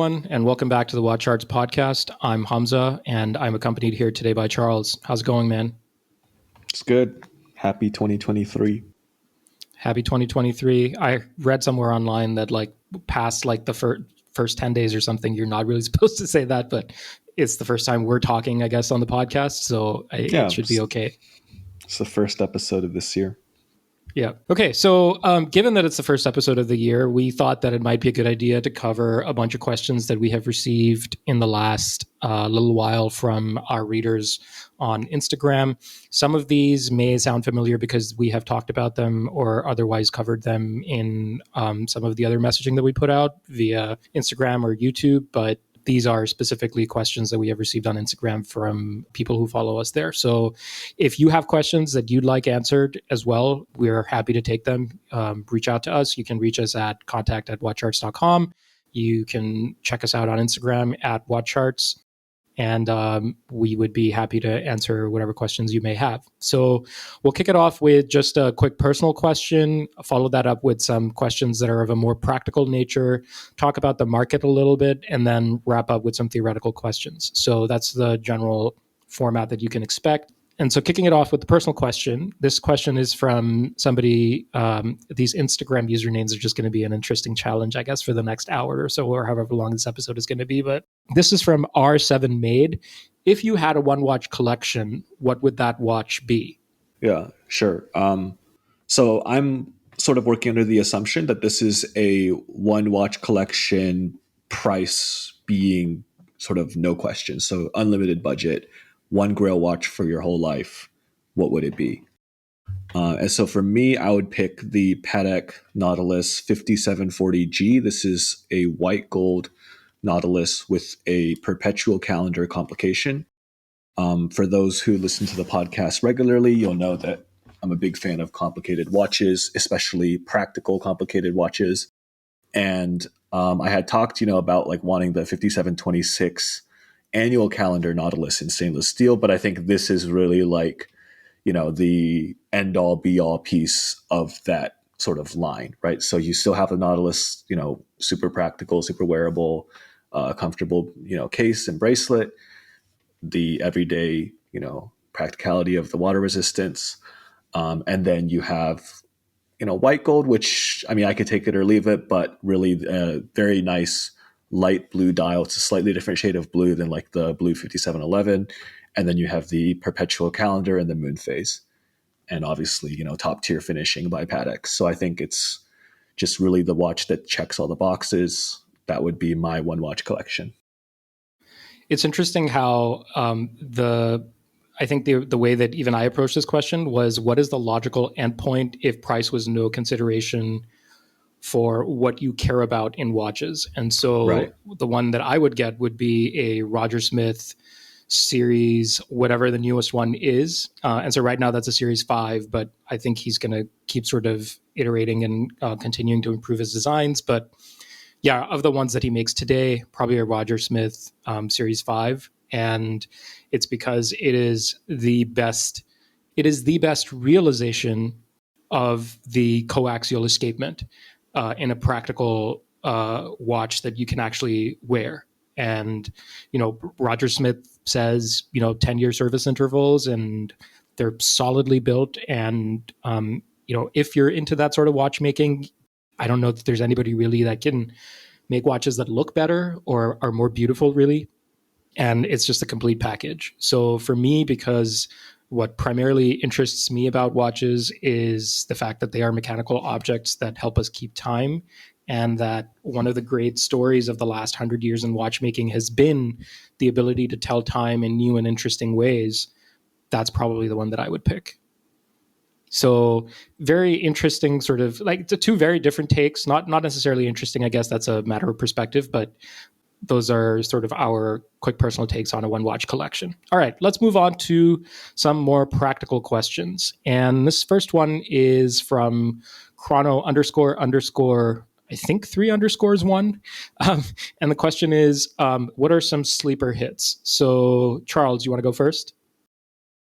everyone, and welcome back to the WatchCharts podcast. I'm Hamza, and I'm accompanied here today by Charles. How's it going, man? It's good. Happy 2023. Happy 2023. I read somewhere online that past the first 10 days or something, you're not really supposed to say that, but it's the first time we're talking, I guess, on the podcast, so it should be okay. It's the first episode of this year. Yeah. Okay. So given that it's the first episode of the year, we thought that it might be a good idea to cover a bunch of questions that we have received in the last little while from our readers on Instagram. Some of these may sound familiar because we have talked about them or otherwise covered them in some of the other messaging that we put out via Instagram or YouTube, but these are specifically questions that we have received on Instagram from people who follow us there. So if you have questions that you'd like answered as well, we're happy to take them. Reach out to us. You can reach us at contact@watchcharts.com. You can check us out on Instagram at WatchCharts. And we would be happy to answer whatever questions you may have. So we'll kick it off with just a quick personal question, follow that up with some questions that are of a more practical nature, talk about the market a little bit, and then wrap up with some theoretical questions. So that's the general format that you can expect. And so kicking it off with the personal question, this question is from somebody, these Instagram usernames are just going to be an interesting challenge, I guess, for the next hour or so, or however long this episode is going to be. But this is from R7 Made. If you had a one watch collection, what would that watch be? Yeah, sure. So I'm sort of working under the assumption that this is a one watch collection, price being sort of no question. So unlimited budget, one grail watch for your whole life. What would it be? And so for me, I would pick the Patek Nautilus 5740G. This is a white gold Nautilus with a perpetual calendar complication. For those who listen to the podcast regularly, you'll know that I'm a big fan of complicated watches, especially practical complicated watches. And I had talked, about wanting the 5726 annual calendar Nautilus in stainless steel, but I think this is really the end all be all piece of that sort of line, right? So you still have the Nautilus, super practical, super wearable, comfortable, case and bracelet, the everyday, practicality of the water resistance. And then you have, white gold, which, I could take it or leave it, but really a very nice light blue dial. It's a slightly different shade of blue than the blue 5711. And then you have the perpetual calendar and the moon phase. And obviously, top tier finishing by Patek. So I think it's just really the watch that checks all the boxes. That would be my one watch collection. It's interesting how I think the way that even I approached this question was, what is the logical endpoint if price was no consideration for what you care about in watches? And so right. The one that I would get would be a Roger Smith series, whatever the newest one is. And so right now that's a series 5, but I think he's going to keep sort of iterating and continuing to improve his designs. But yeah, of the ones that he makes today, probably a Roger Smith series 5. And it's because it is the best realization of the coaxial escapement in a practical watch that you can actually wear. And, Roger Smith says, 10-year service intervals, and they're solidly built. And, if you're into that sort of watchmaking, I don't know that there's anybody really that can make watches that look better or are more beautiful, really. And it's just a complete package. So for me, because what primarily interests me about watches is the fact that they are mechanical objects that help us keep time, and that one of the great stories of the last 100 years in watchmaking has been the ability to tell time in new and interesting ways, that's probably the one that I would pick. So very interesting, sort of the two very different takes, not necessarily interesting. I guess that's a matter of perspective, but those are sort of our quick personal takes on a one watch collection. All right, let's move on to some more practical questions. And this first one is from chrono __, I think 3 underscores 1. And the question is, what are some sleeper hits? So Charles, you want to go first?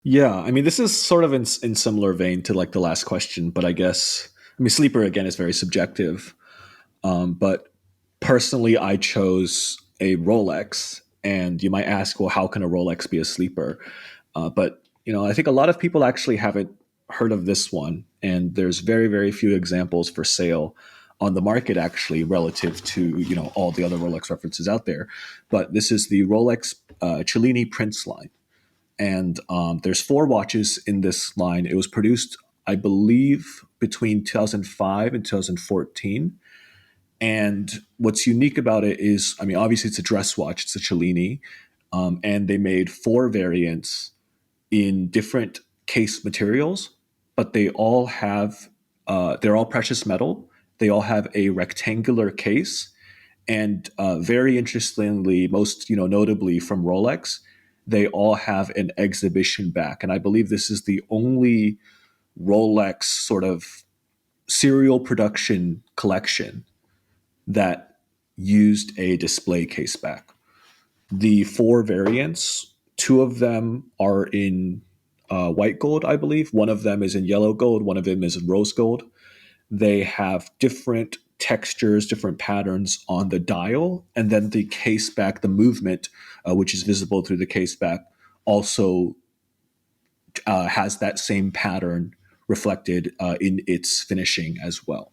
Yeah, this is sort of in similar vein to the last question, but I guess, sleeper again is very subjective. But personally, I chose a Rolex, and you might ask, well, how can a Rolex be a sleeper? But I think a lot of people actually haven't heard of this one, and there's very, very few examples for sale on the market actually relative to all the other Rolex references out there. But this is the Rolex Cellini Prince line, and there's four watches in this line. It was produced, I believe, between 2005 and 2014. And what's unique about it is, I mean, obviously it's a dress watch, it's a Cellini, and they made four variants in different case materials, but they all have, they're all precious metal. They all have a rectangular case, and very interestingly, most notably from Rolex, they all have an exhibition back, and I believe this is the only Rolex sort of serial production collection that used a display case back. The four variants, two of them are in white gold, I believe. One of them is in yellow gold. One of them is in rose gold. They have different textures, different patterns on the dial. And then the case back, the movement, which is visible through the case back, also has that same pattern reflected in its finishing as well.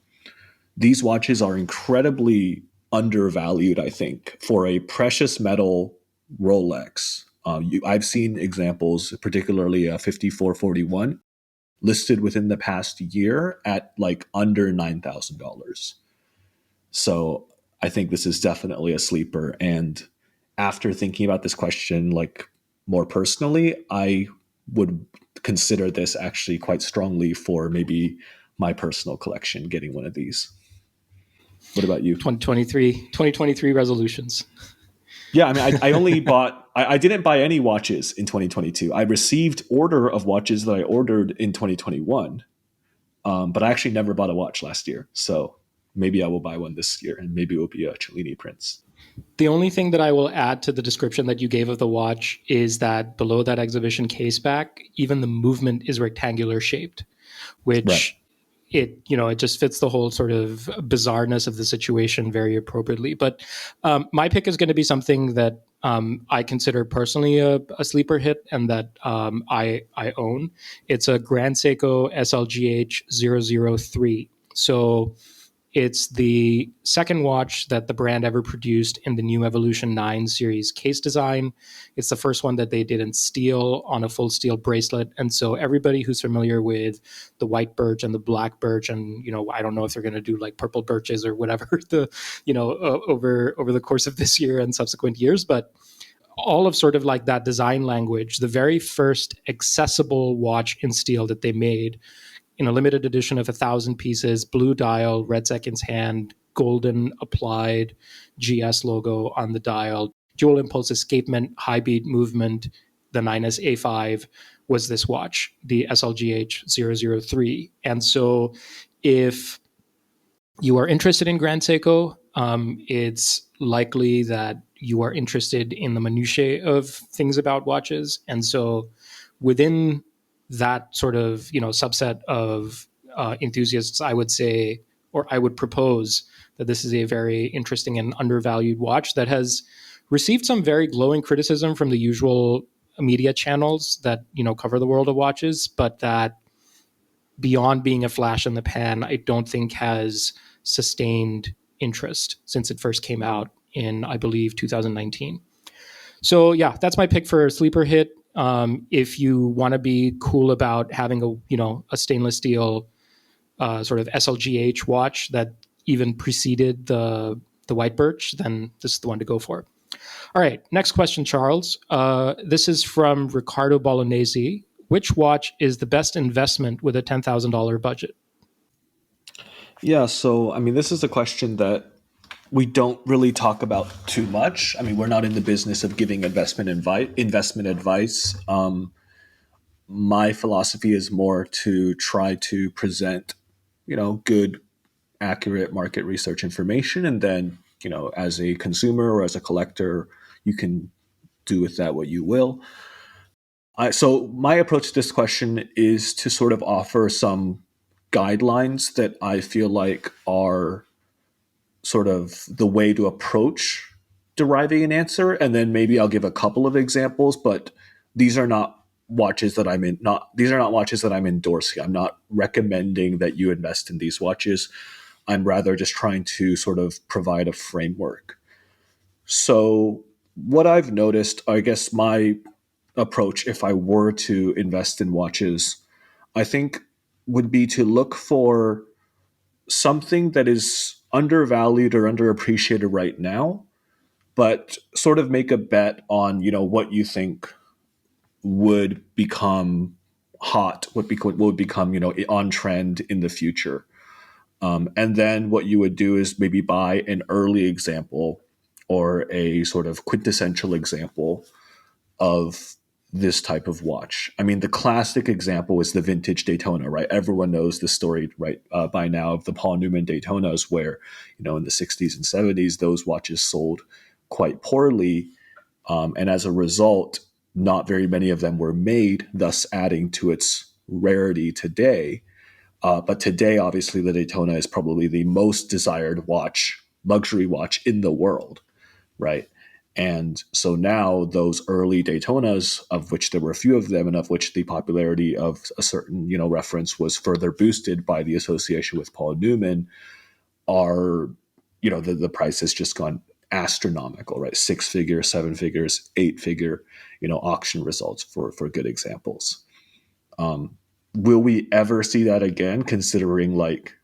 These watches are incredibly undervalued, I think, for a precious metal Rolex. I've seen examples, particularly a 5441, listed within the past year at like under $9,000. So I think this is definitely a sleeper. And after thinking about this question, like more personally, I would consider this actually quite strongly for maybe my personal collection, getting one of these. What about you? 2023 resolutions. Yeah, I mean, I only bought, I didn't buy any watches in 2022. I received order of watches that I ordered in 2021, but I actually never bought a watch last year. So maybe I will buy one this year, and maybe it will be a Cellini Prince. The only thing that I will add to the description that you gave of the watch is that below that exhibition case back, even the movement is rectangular shaped, which Right. it just fits the whole sort of bizarreness of the situation very appropriately. But my pick is going to be something that I consider personally a sleeper hit, and that I own. It's a Grand Seiko SLGH 003. So it's the second watch that the brand ever produced in the new Evolution 9 series case design. It's the first one that they did in steel on a full steel bracelet. And so everybody who's familiar with the white birch and the black birch, and, I don't know if they're going to do like purple birches or whatever over the course of this year and subsequent years, but all of sort of like that design language, the very first accessible watch in steel that they made in a limited edition of 1,000 pieces, blue dial, red seconds hand, golden applied GS logo on the dial, dual impulse escapement, high beat movement, the 9S A5 was this watch, the SLGH 003. And so if you are interested in Grand Seiko, it's likely that you are interested in the minutiae of things about watches. And so within that sort of subset of enthusiasts, I would say, or I would propose, that this is a very interesting and undervalued watch that has received some very glowing criticism from the usual media channels that cover the world of watches, but that beyond being a flash in the pan, I don't think has sustained interest since it first came out in, I believe, 2019. So yeah, that's my pick for a sleeper hit. If you want to be cool about having a stainless steel sort of SLGH watch that even preceded the white birch, then this is the one to go for. All right, next question, Charles. This is from Ricardo Bolognese. Which watch is the best investment with a $10,000 budget? Yeah, so I mean, this is a question that we don't really talk about too much. I mean, we're not in the business of giving investment advice. My philosophy is more to try to present, good, accurate market research information, and then, as a consumer or as a collector, you can do with that what you will. So my approach to this question is to sort of offer some guidelines that I feel like are sort of the way to approach deriving an answer, and then maybe I'll give a couple of examples, but these are not watches that I'm in not these are not watches that I'm endorsing. I'm not recommending that you invest in these watches. I'm rather just trying to sort of provide a framework. So what I've noticed, I guess my approach if I were to invest in watches, I think would be to look for something that is undervalued or underappreciated right now, but sort of make a bet on, what you think would become hot, would become, on trend in the future. And then what you would do is maybe buy an early example or a sort of quintessential example of this type of watch. I mean, the classic example is the vintage Daytona, right? Everyone knows the story, right, by now of the Paul Newman Daytonas, where, in the 60s and 70s, those watches sold quite poorly. And as a result, not very many of them were made, thus adding to its rarity today. But today, obviously, the Daytona is probably the most desired luxury watch in the world, right? And so now those early Daytonas, of which there were a few of them, and of which the popularity of a certain, reference was further boosted by the association with Paul Newman, are, the price has just gone astronomical, right? 6 figure, 7 figures, 8 figure, auction results for good examples. Will we ever see that again, considering like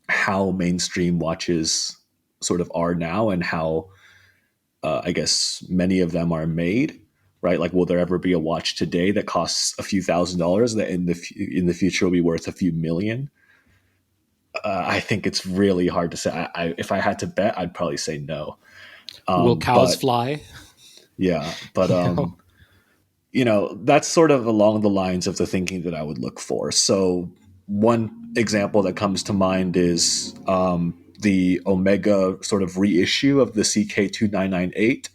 how mainstream watches sort of are now and how I guess many of them are made, right? Like, will there ever be a watch today that costs a few $1,000s that in the future will be worth a few million? I think it's really hard to say. If I had to bet, I'd probably say no. Will cows But fly? yeah, but You know? that's sort of along the lines of the thinking that I would look for. So one example that comes to mind is the Omega sort of reissue of the CK2998,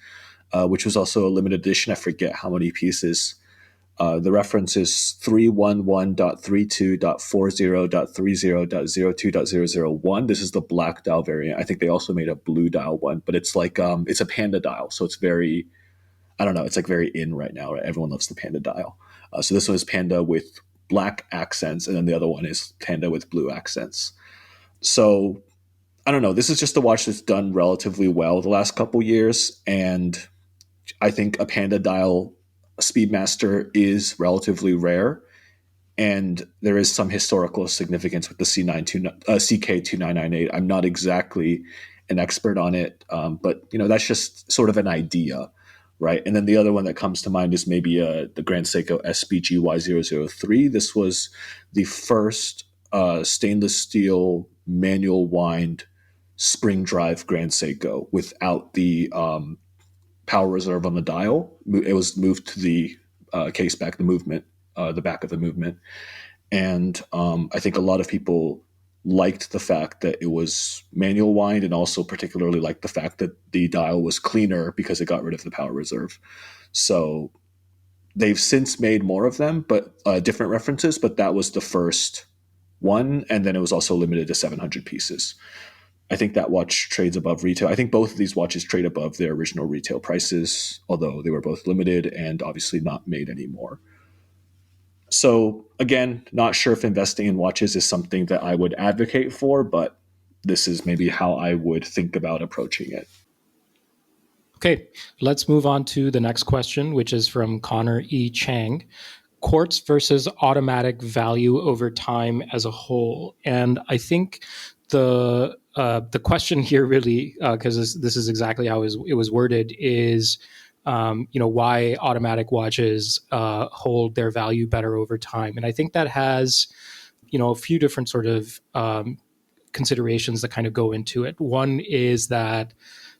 which was also a limited edition. I forget how many pieces. The reference is 311.32.40.30.02.001. This is the black dial variant. I think they also made a blue dial one, but it's like it's a panda dial, so it's very, I don't know, it's like very in right now. Right? Everyone loves the panda dial. So this one is panda with black accents, and then the other one is panda with blue accents. So I don't know. This is just a watch that's done relatively well the last couple years, and I think a Panda dial Speedmaster is relatively rare, and there is some historical significance with the CK2998. I'm not exactly an expert on it, but that's just sort of an idea, right? And then the other one that comes to mind is maybe the Grand Seiko SBGY003. This was the first stainless steel manual wind spring drive Grand Seiko without the power reserve on the dial. It was moved to the case back, the back of the movement. And I think a lot of people liked the fact that it was manual wind, and also particularly liked the fact that the dial was cleaner because it got rid of the power reserve. So they've since made more of them, but different references, but that was the first one. And then it was also limited to 700 pieces. I think that watch trades above retail. I think both of these watches trade above their original retail prices, although they were both limited and obviously not made anymore. So, again, not sure if investing in watches is something that I would advocate for, but this is maybe how I would think about approaching it. Okay, let's move on to the next question, which is from Connor E. Chang. Quartz versus automatic value over time as a whole. And I think the question here really, because this is exactly how it was worded, is why automatic watches hold their value better over time. And I think that has a few different sort of considerations that kind of go into it. One is that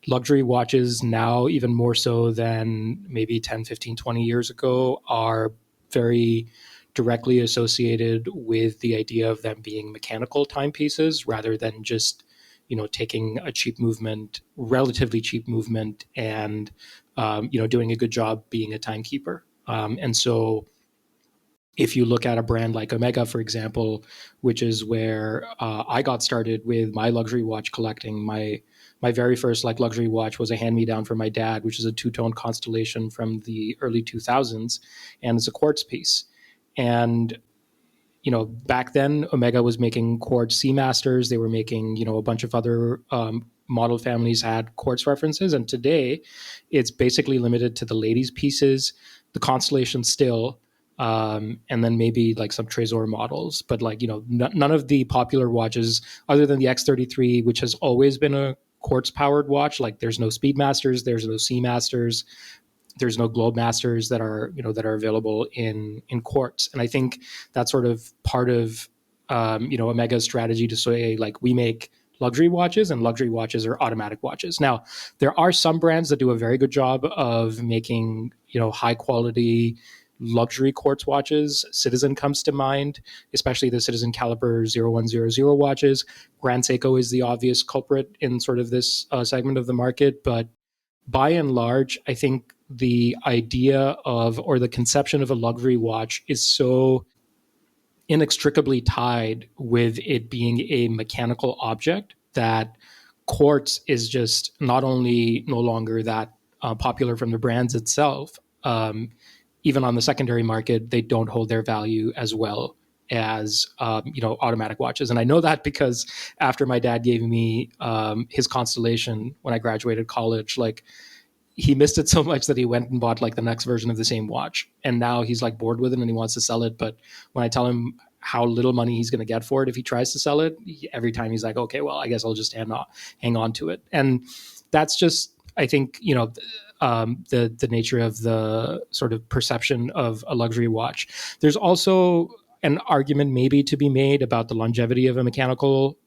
luxury watches now, even more so than maybe 10, 15, 20 years ago, are very directly associated with the idea of them being mechanical timepieces rather than just taking a relatively cheap movement, and doing a good job being a timekeeper. And so if you look at a brand like Omega, for example, which is where I got started with my luxury watch collecting, my very first like luxury watch was a hand me down from my dad, which is a two-tone constellation from the early 2000s, and it's a quartz piece. And back then Omega was making quartz Seamasters. They were making a bunch of other model families had quartz references, and today it's basically limited to the ladies pieces, the constellation still, and then maybe like some Trésor models. But like none of the popular watches, other than the X33, which has always been a quartz powered watch. Like there's no Speedmasters, there's no Seamasters, there's no Globe Masters that are available in quartz. And I think that's sort of part of Omega's strategy to say like we make luxury watches, and luxury watches are automatic watches. Now there are some brands that do a very good job of making high quality luxury quartz watches. Citizen comes to mind, especially the Citizen Caliber 0100 watches. Grand Seiko is the obvious culprit in sort of this segment of the market, but by and large, I think the idea of, or the conception of, a luxury watch is so inextricably tied with it being a mechanical object that quartz is just not only no longer that popular from the brands itself, even on the secondary market, they don't hold their value as well as automatic watches. And I know that because after my dad gave me his Constellation when I graduated college, like he missed it so much that he went and bought like the next version of the same watch, and now he's like bored with it and he wants to sell it. But when I tell him how little money he's going to get for it if he tries to sell it, every time he's like, okay, well, I guess I'll just hang on to it. And that's just, I think, the nature of the sort of perception of a luxury watch. There's also an argument maybe to be made about the longevity of a mechanical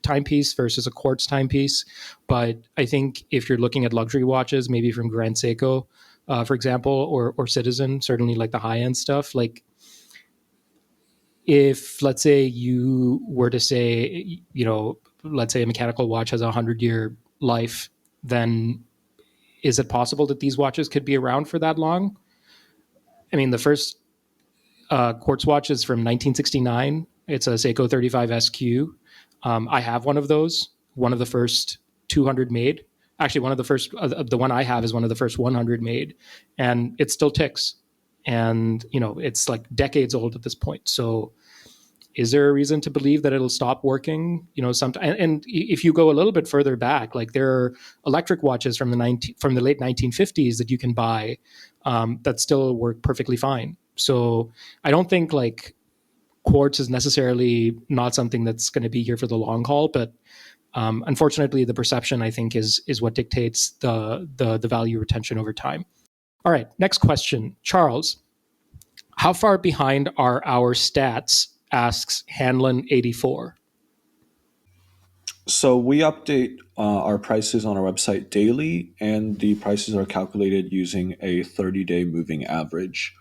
timepiece versus a quartz timepiece. But I think if you're looking at luxury watches, maybe from Grand Seiko, for example, or Citizen, certainly like the high end stuff, like if let's say you were to say, let's say a mechanical watch has a 100-year life, then is it possible that these watches could be around for that long? I mean, the first quartz watch is from 1969. It's a Seiko 35 SQ. I have one of those, one of the first 200 made. Actually, one of the first, the one I have is one of the first 100 made, and it still ticks. And, it's like decades old at this point. So is there a reason to believe that it'll stop working? Sometime. And if you go a little bit further back, like there are electric watches from the late 1950s that you can buy that still work perfectly fine. So I don't think like quartz is necessarily not something that's going to be here for the long haul, but unfortunately, the perception, I think, is what dictates the value retention over time. All right, next question, Charles. How far behind are our stats? Asks Hanlon84. So we update our prices on our website daily, and the prices are calculated using a 30-day moving average.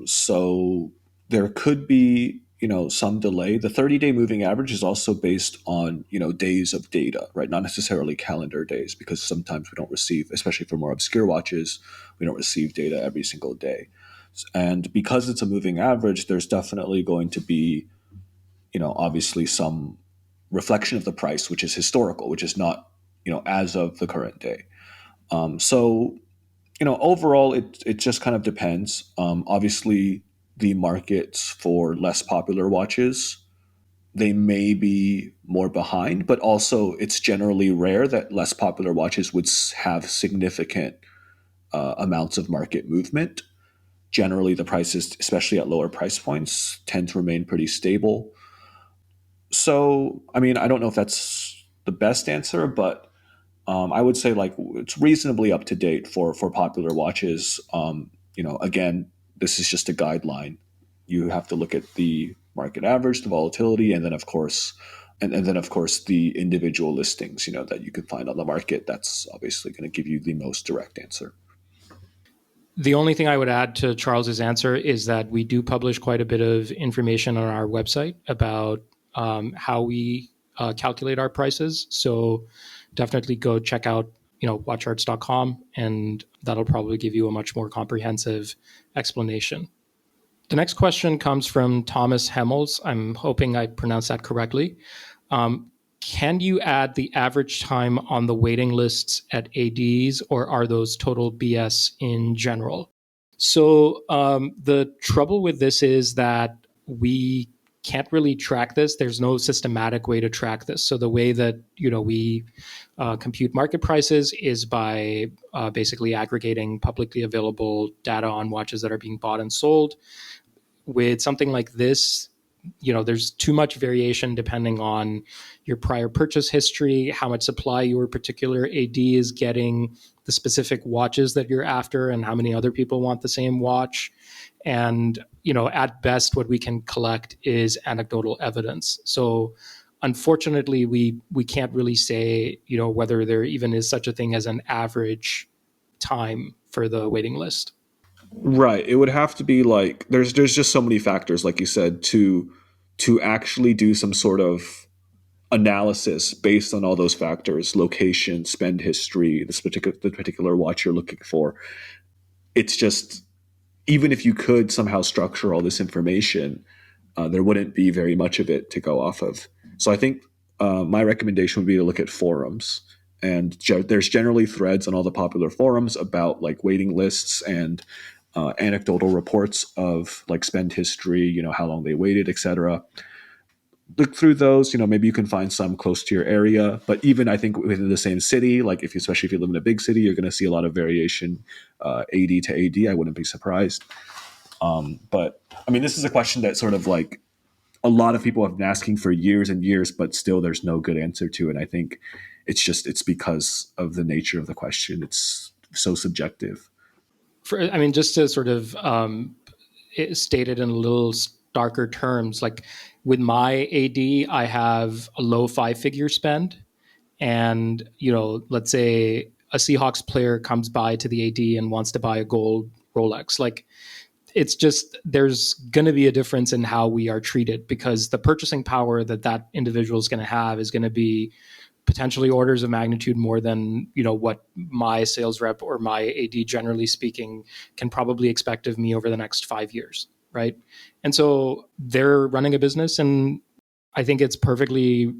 So there could be, some delay. The 30-day moving average is also based on, days of data, right? Not necessarily calendar days, because sometimes we don't receive, especially for more obscure watches, we don't receive data every single day. And because it's a moving average, there's definitely going to be, obviously some reflection of the price, which is historical, which is not, as of the current day. So overall, it just kind of depends. Obviously, the markets for less popular watches, they may be more behind, but also it's generally rare that less popular watches would have significant amounts of market movement. Generally, the prices, especially at lower price points, tend to remain pretty stable. So, I mean, I don't know if that's the best answer, but I would say like it's reasonably up to date for popular watches. Again, this is just a guideline. You have to look at the market average, the volatility, and then of course, the individual listings, that you can find on the market. That's obviously going to give you the most direct answer. The only thing I would add to Charles's answer is that we do publish quite a bit of information on our website about how we calculate our prices. So definitely go check out WatchCharts.com, and that'll probably give you a much more comprehensive explanation. The next question comes from Thomas Hemmels. I'm hoping I pronounced that correctly. Can you add the average time on the waiting lists at ADs, or are those total BS in general? So the trouble with this is that we can't really track this. There's no systematic way to track this. So the way that we compute market prices is by basically aggregating publicly available data on watches that are being bought and sold. With something like this, there's too much variation depending on your prior purchase history, how much supply your particular AD is getting, the specific watches that you're after, and how many other people want the same watch. And, at best, what we can collect is anecdotal evidence. So unfortunately, we can't really say, whether there even is such a thing as an average time for the waiting list. Right. It would have to be like there's just so many factors, like you said, to actually do some sort of analysis based on all those factors: location, spend history, the particular watch you're looking for. It's just, even if you could somehow structure all this information, there wouldn't be very much of it to go off of. So I think my recommendation would be to look at forums. And there's generally threads on all the popular forums about like waiting lists and anecdotal reports of like spend history, how long they waited, etc. Look through those. Maybe you can find some close to your area. But even I think within the same city, like especially if you live in a big city, you're going to see a lot of variation, AD to AD. I wouldn't be surprised. But I mean, this is a question that sort of like a lot of people have been asking for years and years, but still there's no good answer to it. And I think it's because of the nature of the question. It's so subjective. Just to sort of state it in a little starker terms, like with my AD, I have a low 5-figure spend. And, let's say a Seahawks player comes by to the AD and wants to buy a gold Rolex. Like, it's just, there's going to be a difference in how we are treated, because the purchasing power that individual is going to have is going to be potentially orders of magnitude more than what my sales rep or my AD, generally speaking, can probably expect of me over the next 5 years, right? And so they're running a business, and I think it's perfectly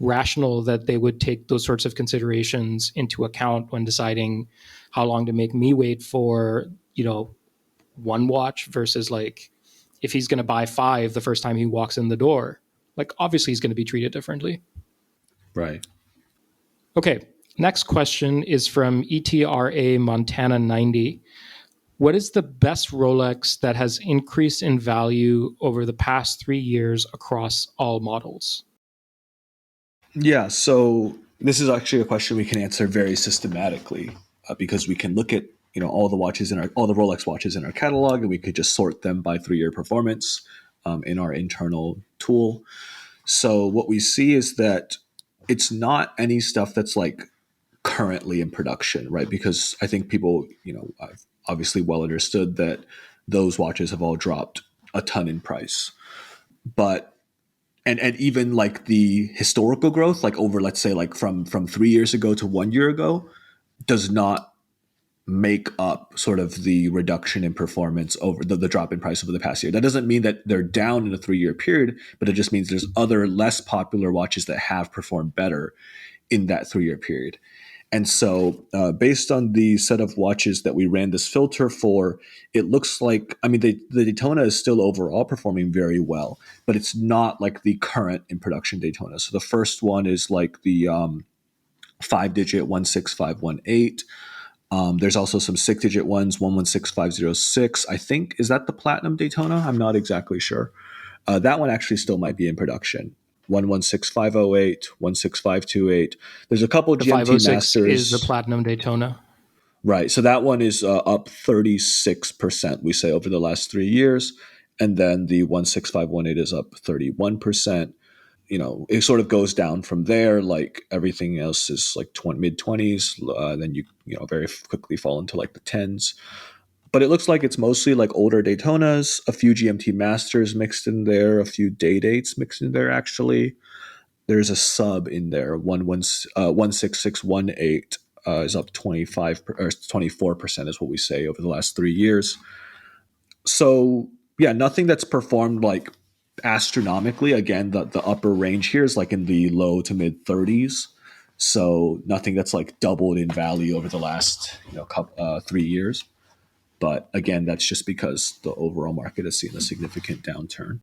rational that they would take those sorts of considerations into account when deciding how long to make me wait for one watch versus, like, if he's going to buy 5 the first time he walks in the door, like, obviously he's going to be treated differently. Right. Okay, next question is from ETRA Montana 90. What is the best Rolex that has increased in value over the past 3 years across all models? Yeah, so this is actually a question we can answer very systematically, because we can look at all the Rolex watches in our catalog, and we could just sort them by 3-year performance in our internal tool. So what we see is that it's not any stuff that's like currently in production, right? Because I think people obviously well understood that those watches have all dropped a ton in price, but and even like the historical growth, like over, let's say, like from 3 years ago to 1 year ago, does not make up sort of the reduction in performance over the drop in price over the past year. That doesn't mean that they're down in a 3-year period, but it just means there's other less popular watches that have performed better in that 3-year period. And so based on the set of watches that we ran this filter for, it looks like, the Daytona is still overall performing very well, but it's not like the current in production Daytona. So the first one is like the 5-digit 16518. There's also some 6-digit ones, 116506. I think, is that the Platinum Daytona? I'm not exactly sure. That one actually still might be in production. 116508, 16528. There's a couple The GMT 506 Masters. is the Platinum Daytona. Right. So that one is up 36%, we say, over the last 3 years. And then the 16518 is up 31%. It sort of goes down from there. Like everything else is like mid 20s. Then you very quickly fall into like the 10s. But it looks like it's mostly like older Daytonas, a few GMT Masters mixed in there, a few day dates mixed in there, actually. There's a sub in there, 16618 is up 25 or 24% is what we say over the last 3 years. So Yeah, nothing that's performed like astronomically. Again, the upper range here is like in the low to mid 30s. So nothing that's like doubled in value over the last 3 years. But again, that's just because the overall market has seen a significant downturn.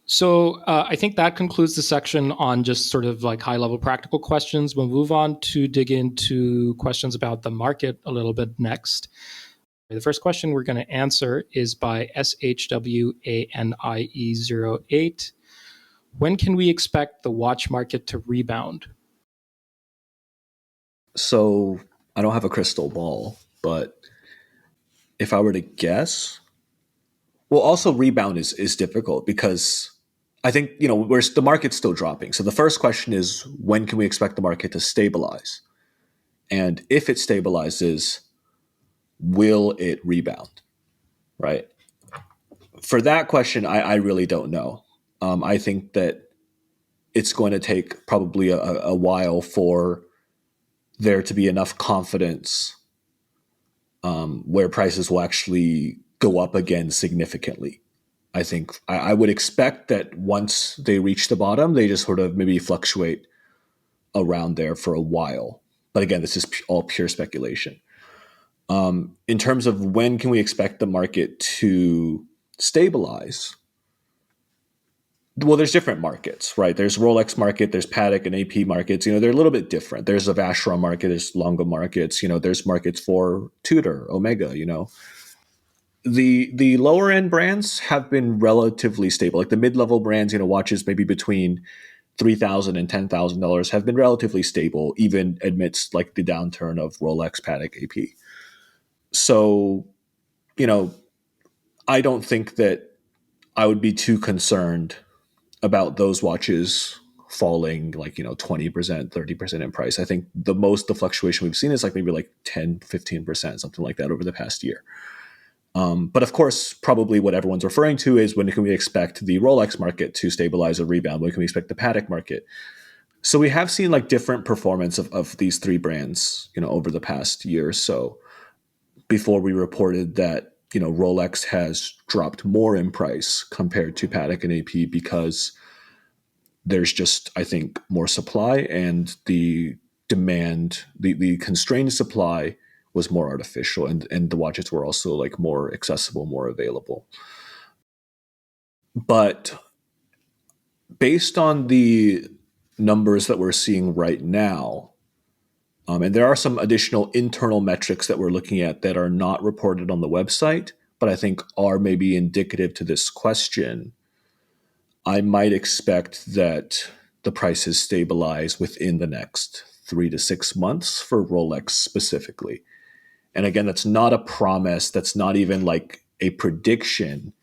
So I think that concludes the section on just sort of like high level practical questions. We'll move on to dig into questions about the market a little bit next. The first question we're going to answer is by SHWANIE08. When can we expect the watch market to rebound? So I don't have a crystal ball, but if I were to guess, well, also rebound is difficult because I think the market's still dropping. So the first question is, when can we expect the market to stabilize? And if it stabilizes, will it rebound? Right. For that question, I really don't know. I think that it's going to take probably a while for there to be enough confidence where prices will actually go up again significantly. I think I would expect that once they reach the bottom, they just sort of maybe fluctuate around there for a while. But again, this is all pure speculation. In terms of when can we expect the market to stabilize? Well, there's different markets, right? There's Rolex market, there's Patek and AP markets. They're a little bit different. There's a Vacheron market, there's Longa markets. There's markets for Tudor, Omega. The lower end brands have been relatively stable. Like the mid level brands, watches maybe between $3,000 and $10,000 have been relatively stable, even amidst like the downturn of Rolex, Patek, AP. So, I don't think that I would be too concerned about those watches falling like 20%, 30% in price. I think the fluctuation we've seen is like maybe like 10, 15%, something like that over the past year. But of course, probably what everyone's referring to is, when can we expect the Rolex market to stabilize or rebound? When can we expect the Patek market? So we have seen like different performance of these three brands, over the past year or so. Before we reported that, Rolex has dropped more in price compared to Patek and AP because there's just, I think, more supply, and the demand, the constrained supply was more artificial, and the watches were also like more accessible, more available. But based on the numbers that we're seeing right now, and there are some additional internal metrics that we're looking at that are not reported on the website, but I think are maybe indicative to this question. I might expect that the prices stabilize within the next 3 to 6 months for Rolex specifically. And again, that's not a promise. That's not even like a prediction.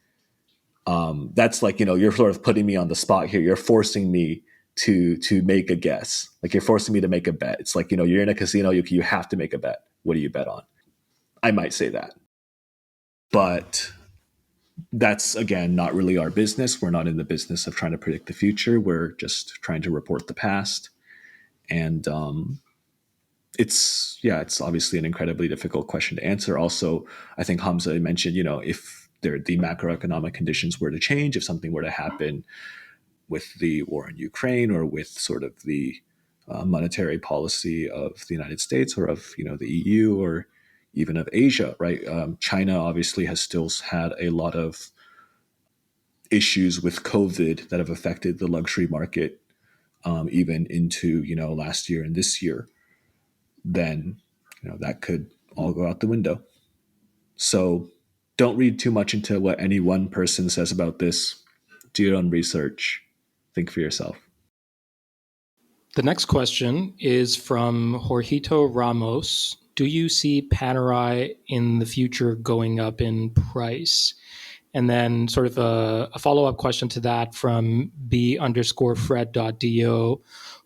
That's like, you're sort of putting me on the spot here. You're forcing me to make a guess. Like, you're forcing me to make a bet. It's like, you're in a casino, you have to make a bet. What do you bet on? I might say that. But that's, again, not really our business. We're not in the business of trying to predict the future. We're just trying to report the past. And it's obviously an incredibly difficult question to answer. Also, I think Hamza mentioned, if the macroeconomic conditions were to change, if something were to happen with the war in Ukraine, or with sort of the monetary policy of the United States, or of the EU, or even of Asia, right? China obviously has still had a lot of issues with COVID that have affected the luxury market, even into last year and this year. Then that could all go out the window. So don't read too much into what any one person says about this. Do your own research. Think for yourself. The next question is from Jorgito Ramos. Do you see Panerai in the future going up in price? And then sort of a follow-up question to that from b_fred.do.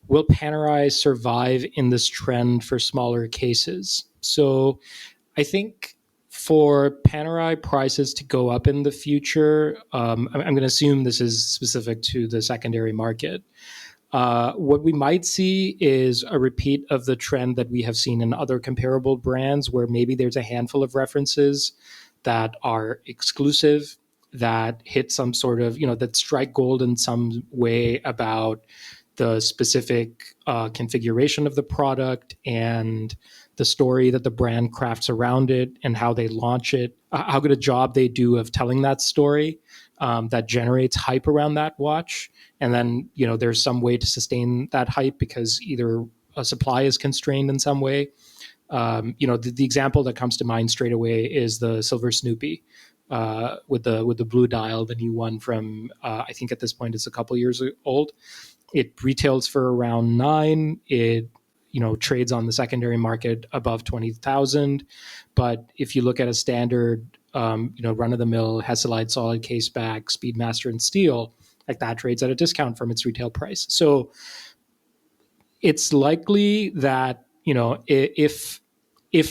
Will Panerai survive in this trend for smaller cases? So I think for Panerai prices to go up in the future, I'm going to assume this is specific to the secondary market. What we might see is a repeat of the trend that we have seen in other comparable brands, where maybe there's a handful of references that are exclusive that hit some sort of, that strike gold in some way about the specific configuration of the product and the story that the brand crafts around it and how they launch it, how good a job they do of telling that story that generates hype around that watch. And then, there's some way to sustain that hype because either a supply is constrained in some way. The example that comes to mind straight away is the Silver Snoopy with the blue dial, the new one from I think at this point it's a couple years old. It retails for around 9. It trades on the secondary market above 20,000. But if you look at a standard run of the mill Hesselite solid case back Speedmaster and steel, like that trades at a discount from its retail price. So it's likely that if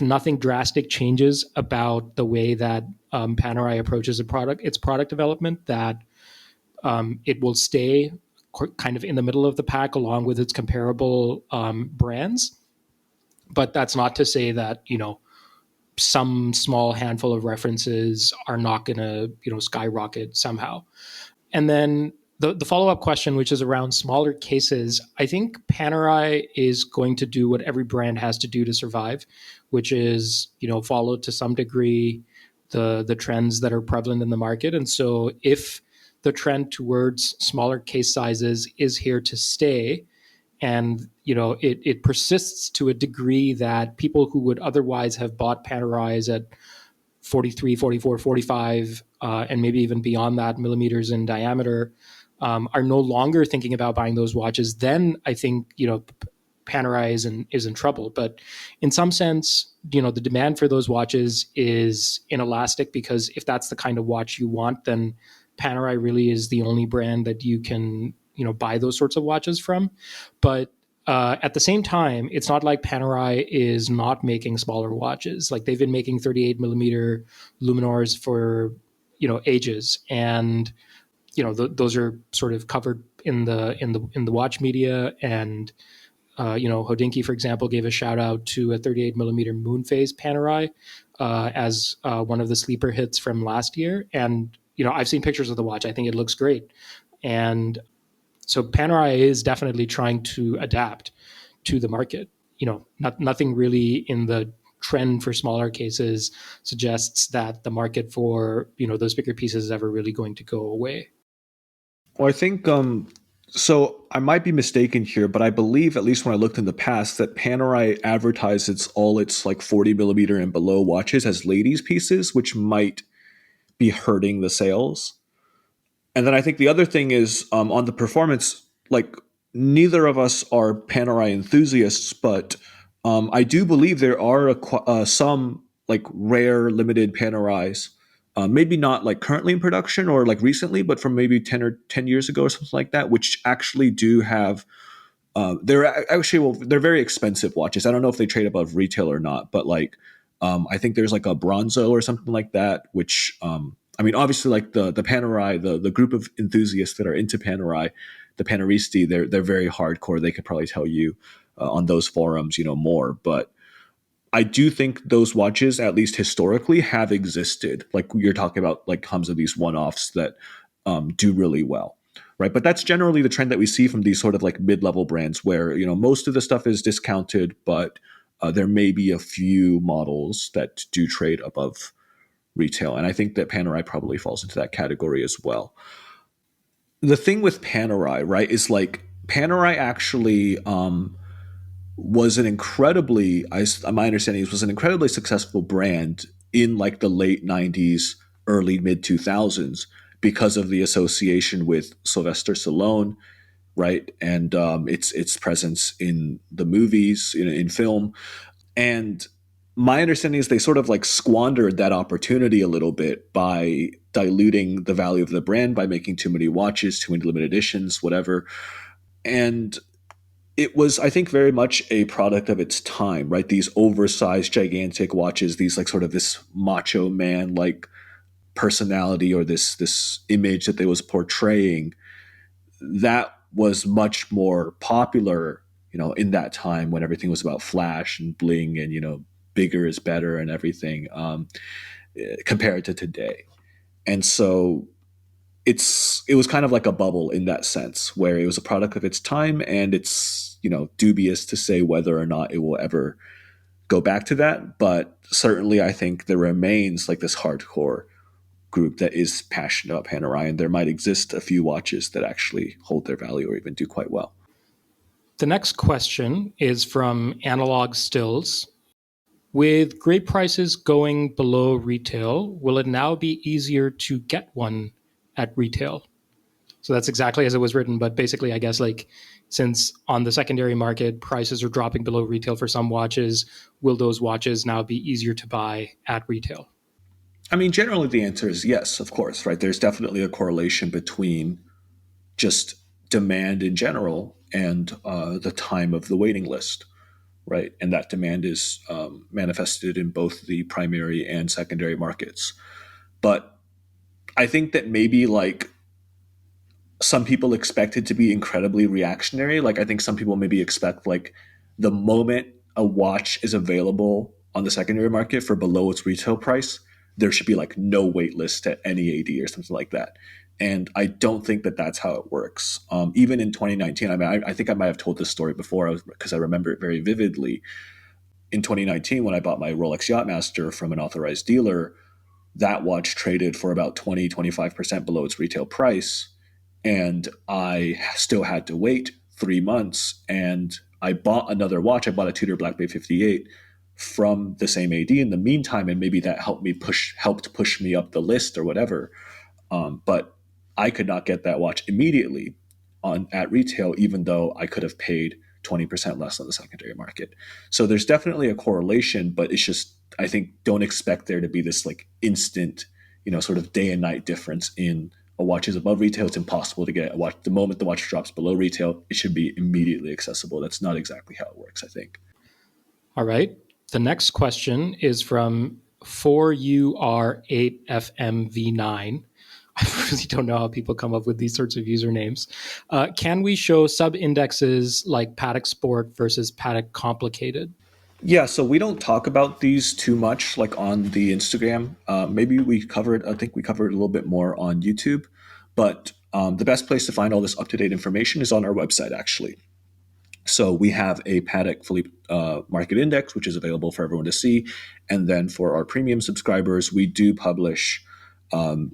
nothing drastic changes about the way that Panerai approaches its product development, that it will stay kind of in the middle of the pack along with its comparable brands. But that's not to say that some small handful of references are not going to skyrocket somehow. And then the follow-up question, which is around smaller cases, I think Panerai is going to do what every brand has to do to survive, which is follow to some degree the trends that are prevalent in the market. And so if the trend towards smaller case sizes is here to stay, and it persists to a degree that people who would otherwise have bought Panerais at 43, 44, 45, and maybe even beyond that millimeters in diameter, are no longer thinking about buying those watches, then I think Panerai is in trouble. But in some sense, the demand for those watches is inelastic, because if that's the kind of watch you want, then Panerai really is the only brand that you can buy those sorts of watches from. But at the same time, it's not like Panerai is not making smaller watches. Like, they've been making 38 millimeter Luminors for ages, and those are sort of covered in the watch media. And Hodinkee, for example, gave a shout out to a 38 millimeter Moonphase Panerai as one of the sleeper hits from last year. And I've seen pictures of the watch. I think it looks great. And so Panerai is definitely trying to adapt to the market. Nothing really in the trend for smaller cases suggests that the market for those bigger pieces is ever really going to go away. Well, I think so. I might be mistaken here, but I believe, at least when I looked in the past, that Panerai advertises all its like 40 millimeter and below watches as ladies' pieces, which might be hurting the sales. And then I think the other thing is on the performance, like, neither of us are Panerai enthusiasts, but I do believe there are some like rare limited Panerais, maybe not like currently in production or like recently, but from maybe 10 years ago or something like that, which actually do have. They're very expensive watches. I don't know if they trade above retail or not, but like I think there's like a Bronzo or something like that, which I mean, obviously, like the Panerai, the group of enthusiasts that are into Panerai, the Paneristi, they're very hardcore. They could probably tell you on those forums, more. But I do think those watches, at least historically, have existed. Like you're talking about, like tons of these one-offs that do really well, right? But that's generally the trend that we see from these sort of like mid-level brands, where most of the stuff is discounted, but there may be a few models that do trade above retail. And I think that Panerai probably falls into that category as well. The thing with Panerai, right, is like Panerai actually was an incredibly, my understanding is, was an incredibly successful brand in like the late 90s, early mid 2000s because of the association with Sylvester Stallone, right? And its presence in the movies, in film. And my understanding is they sort of like squandered that opportunity a little bit by diluting the value of the brand by making too many watches, too many limited editions, whatever. And it was, I think, very much a product of its time, right? These oversized, gigantic watches, these like sort of this macho man like personality, or this image that they was portraying, that was much more popular, in that time when everything was about flash and bling and, bigger is better and everything, compared to today. And so it was kind of like a bubble in that sense, where it was a product of its time, and it's, dubious to say whether or not it will ever go back to that. But certainly I think there remains like this hardcore group that is passionate about Panerai, and there might exist a few watches that actually hold their value or even do quite well. The next question is from Analog Stills. With great prices going below retail, will it now be easier to get one at retail? So that's exactly as it was written. But basically, I guess, like, since on the secondary market, prices are dropping below retail for some watches, will those watches now be easier to buy at retail? I mean, generally the answer is yes, of course, right? There's definitely a correlation between just demand in general and the time of the waiting list, right? And that demand is manifested in both the primary and secondary markets. But I think that maybe like some people expect it to be incredibly reactionary. Like I think some people maybe expect like the moment a watch is available on the secondary market for below its retail price, there should be like no wait list at any AD or something like that. And I don't think that that's how it works. Even in 2019, I mean, I think I might have told this story before because I remember it very vividly. In 2019, when I bought my Rolex Yachtmaster from an authorized dealer, that watch traded for about 20-25% below its retail price, and I still had to wait 3 months. And I bought another watch. I bought a Tudor Black Bay 58 from the same AD in the meantime, and maybe that helped push me up the list or whatever. But I could not get that watch immediately at retail, even though I could have paid 20% less on the secondary market. So there's definitely a correlation, but it's just, I think, don't expect there to be this like instant, sort of day and night difference in a watch is above retail. It's impossible to get a watch. The moment the watch drops below retail, it should be immediately accessible. That's not exactly how it works, I think. All right. The next question is from 4UR8FMV9. I really don't know how people come up with these sorts of usernames. Can we show sub indexes like Patek Sport versus Patek Complicated? Yeah, so we don't talk about these too much, like on the Instagram. Maybe I think we covered a little bit more on YouTube, but the best place to find all this up to date information is on our website, actually. So we have a Patek Philippe market index, which is available for everyone to see. And then for our premium subscribers, we do publish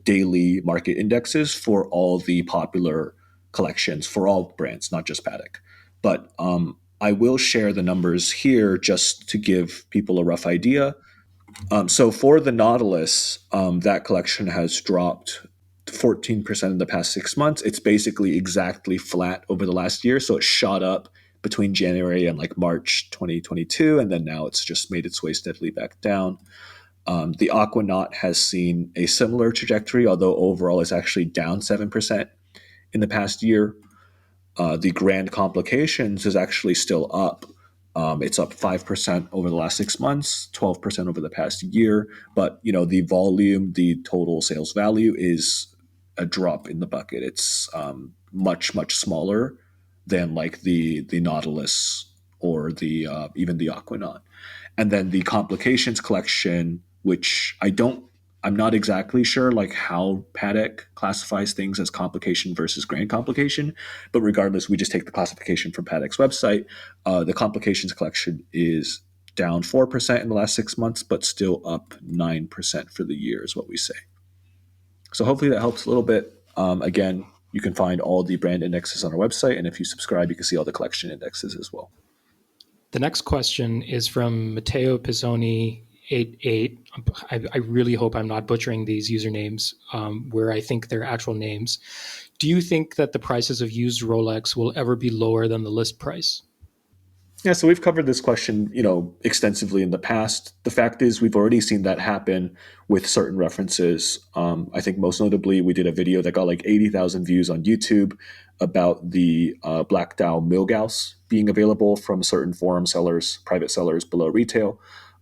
daily market indexes for all the popular collections for all brands, not just Patek. But I will share the numbers here just to give people a rough idea. So for the Nautilus, that collection has dropped 14% in the past 6 months. It's basically exactly flat over the last year. So it shot up between January and like March 2022, and then now it's just made its way steadily back down. The Aquanaut has seen a similar trajectory, although overall it's actually down 7% in the past year. The Grand Complications is actually still up. It's up 5% over the last 6 months, 12% over the past year. But the volume, the total sales value is a drop in the bucket. It's much much smaller than like the Nautilus or the even the Aquanaut. And then the Complications collection, which I'm not exactly sure like how Patek classifies things as complication versus grand complication, but regardless, we just take the classification from Patek's website. The Complications collection is down 4% in the last 6 months, but still up 9% for the year is what we say. So hopefully that helps a little bit. Again, you can find all the brand indexes on our website, and if you subscribe, you can see all the collection indexes as well. The next question is from Matteo Pizzoni 88. I really hope I'm not butchering these usernames, where I think they're actual names. Do you think that the prices of used Rolex will ever be lower than the list price? Yeah, so we've covered this question, extensively in the past. The fact is, we've already seen that happen with certain references. I think most notably, we did a video that got like 80,000 views on YouTube about the Black Dial Milgauss being available from certain forum sellers, private sellers below retail.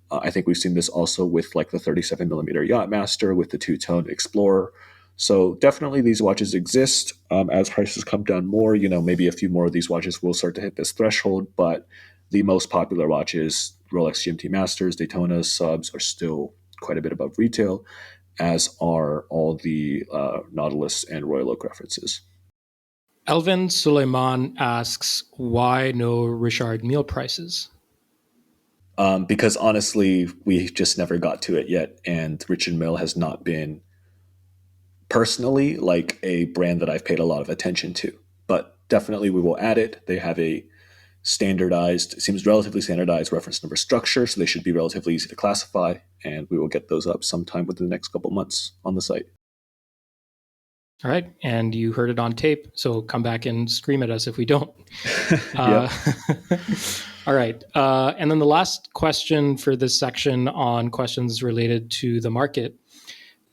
I think we've seen this also with like the 37 millimeter Yachtmaster, with the two-tone Explorer. So definitely these watches exist. As prices come down more, maybe a few more of these watches will start to hit this threshold, but the most popular watches, Rolex GMT Masters, Daytonas, Subs, are still quite a bit above retail. as are all the Nautilus and Royal Oak references. Elvin Suleiman asks, why no Richard Mille prices? Because honestly, we just never got to it yet, and Richard Mille has not been personally like a brand that I've paid a lot of attention to. But definitely, we will add it. They have a standardized, it seems relatively standardized reference number structure, so they should be relatively easy to classify, and we will get those up sometime within the next couple months on the site. All right, and you heard it on tape, so come back and scream at us if we don't. Yep. All right, and then the last question for this section on questions related to the market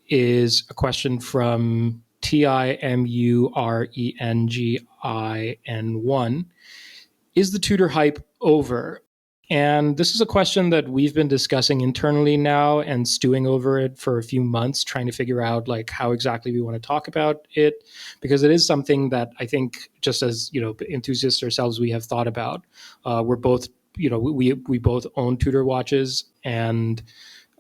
is a question from TIMURENGIN1. Is the Tudor hype over? And this is a question that we've been discussing internally now and stewing over it for a few months, trying to figure out like how exactly we want to talk about it, because it is something that I think, just as enthusiasts ourselves, we have thought about. We're both, we both own Tudor watches, and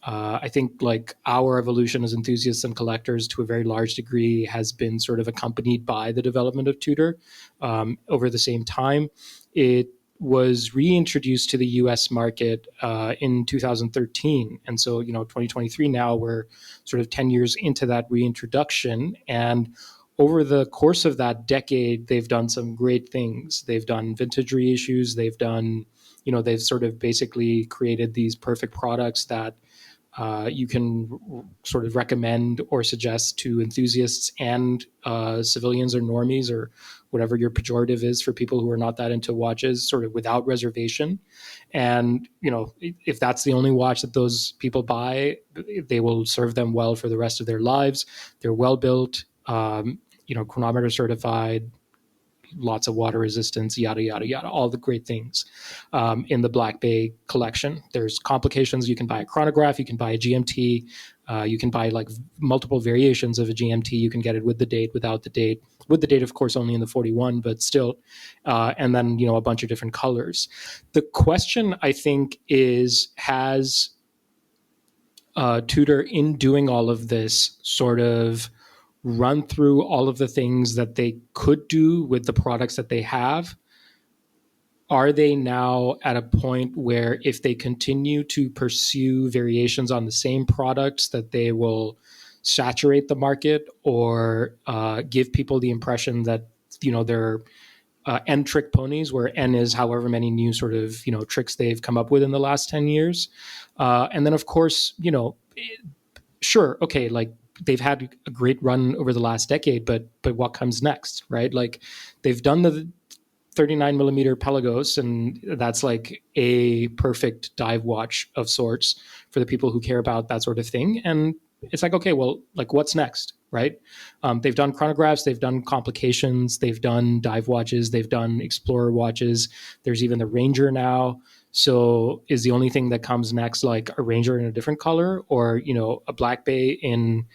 I think like our evolution as enthusiasts and collectors to a very large degree has been sort of accompanied by the development of Tudor over the same time. It was reintroduced to the US market in 2013. And so, 2023 now, we're sort of 10 years into that reintroduction. And over the course of that decade, they've done some great things. They've done vintage reissues. They've done, they've sort of basically created these perfect products that you can sort of recommend or suggest to enthusiasts and civilians or normies or whatever your pejorative is for people who are not that into watches, sort of without reservation. And, if that's the only watch that those people buy, they will serve them well for the rest of their lives. They're well built, chronometer certified, lots of water resistance, yada, yada, yada, all the great things in the Black Bay collection. There's complications. You can buy a chronograph, you can buy a GMT, you can buy like multiple variations of a GMT. You can get it with the date, without the date, with the date, of course, only in the 41, but still. And then, a bunch of different colors. The question, I think, is, has Tudor, in doing all of this, sort of run through all of the things that they could do with the products that they have? Are they now at a point where if they continue to pursue variations on the same products, that they will saturate the market or give people the impression that, they're N trick ponies, where N is however many new sort of, tricks they've come up with in the last 10 years. And then, of course, sure, okay, like they've had a great run over the last decade, but what comes next, right? Like they've done the 39 millimeter Pelagos, and that's like a perfect dive watch of sorts for the people who care about that sort of thing. And it's like, okay, well, like what's next, right? They've done chronographs, they've done complications, they've done dive watches, they've done explorer watches. There's even the Ranger now. So is the only thing that comes next like a Ranger in a different color, or, a Black Bay in,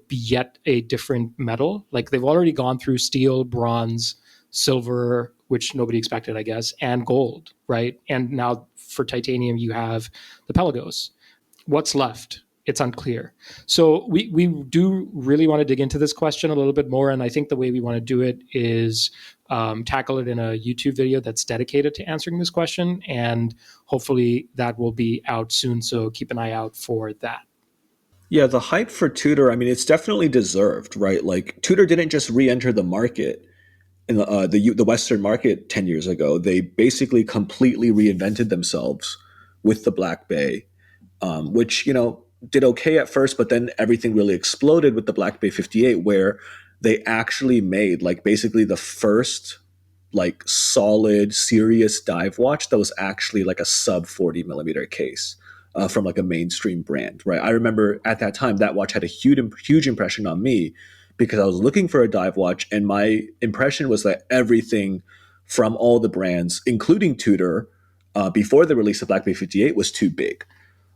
yet a different metal? Like they've already gone through steel, bronze, silver, which nobody expected, I guess, and gold, right? And now for titanium, you have the Pelagos. What's left? It's unclear. So we do really want to dig into this question a little bit more. And I think the way we want to do it is tackle it in a YouTube video that's dedicated to answering this question. And hopefully that will be out soon. So keep an eye out for that. Yeah, the hype for Tudor, I mean, it's definitely deserved, right? Like Tudor didn't just re-enter the market in the Western market 10 years ago. They basically completely reinvented themselves with the Black Bay, which, did okay at first, but then everything really exploded with the Black Bay 58, where they actually made like basically the first like solid, serious dive watch that was actually like a sub 40 millimeter case. From like a mainstream brand, right? I remember at that time that watch had a huge impression on me, because I was looking for a dive watch, and my impression was that everything from all the brands, including Tudor, before the release of Black Bay 58, was too big,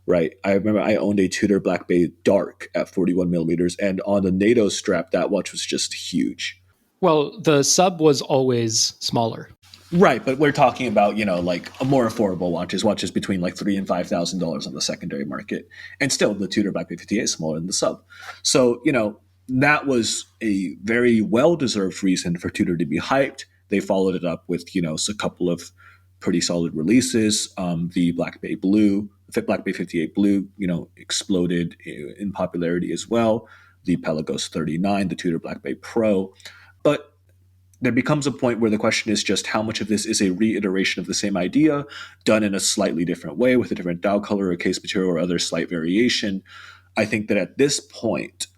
right? I remember I owned a Tudor Black Bay Dark at 41 millimeters, and on the NATO strap, that watch was just huge. Well, the sub was always smaller. Right, but we're talking about like a more affordable watches between like $3,000 and $5,000 on the secondary market, and still the Tudor Black Bay 58 is smaller than the sub. So that was a very well deserved reason for Tudor to be hyped. They followed it up with a couple of pretty solid releases. The Black Bay Blue, Black Bay 58 Blue, exploded in popularity as well. The Pelagos 39, the Tudor Black Bay Pro, but there becomes a point where the question is just how much of this is a reiteration of the same idea done in a slightly different way with a different dial color or case material or other slight variation. I think that at this point,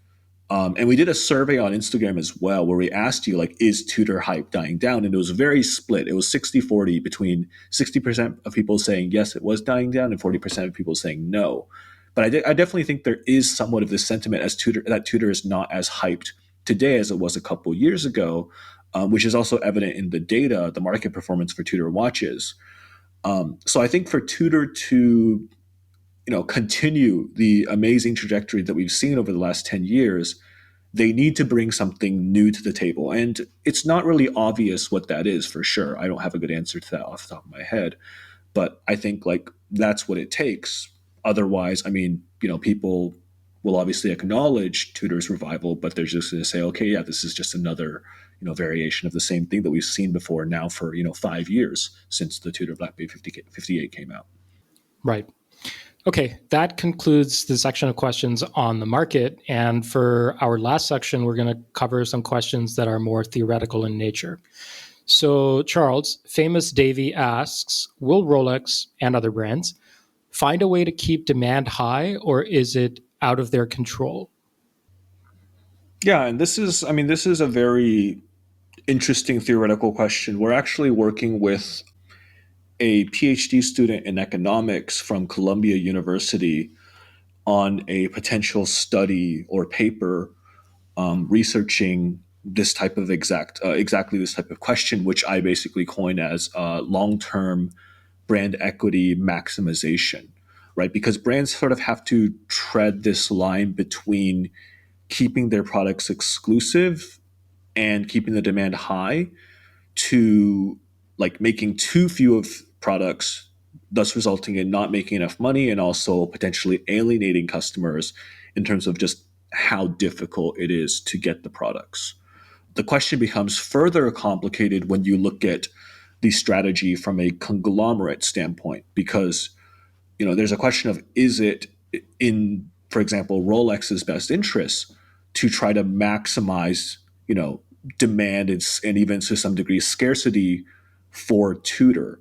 and we did a survey on Instagram as well where we asked you, like, is Tudor hype dying down? And it was very split. It was 60-40 between 60% of people saying yes, it was dying down and 40% of people saying no. But I definitely think there is somewhat of this sentiment that Tudor is not as hyped today as it was a couple years ago, which is also evident in the data, the market performance for Tudor watches. So I think for Tudor to continue the amazing trajectory that we've seen over the last 10 years, they need to bring something new to the table. And it's not really obvious what that is for sure. I don't have a good answer to that off the top of my head. But I think like that's what it takes. Otherwise, I mean, people will obviously acknowledge Tudor's revival, but they're just going to say, okay, yeah, this is just another, variation of the same thing that we've seen before now for, 5 years since the Tudor Black Bay 58 came out. Right. Okay, that concludes the section of questions on the market. And for our last section, we're going to cover some questions that are more theoretical in nature. So, Charles, Famous Davy asks, will Rolex and other brands find a way to keep demand high, or is it out of their control? Yeah, and this is a very interesting theoretical question. We're actually working with a PhD student in economics from Columbia University on a potential study or paper researching this type of exactly this type of question, which I basically coin as long-term brand equity maximization, right? Because brands sort of have to tread this line between keeping their products exclusive and keeping the demand high to like making too few of products, thus resulting in not making enough money and also potentially alienating customers in terms of just how difficult it is to get the products. The question becomes further complicated when you look at the strategy from a conglomerate standpoint, because there's a question of, is it in, for example, Rolex's best interest to try to maximize demand and even to some degree scarcity for Tudor,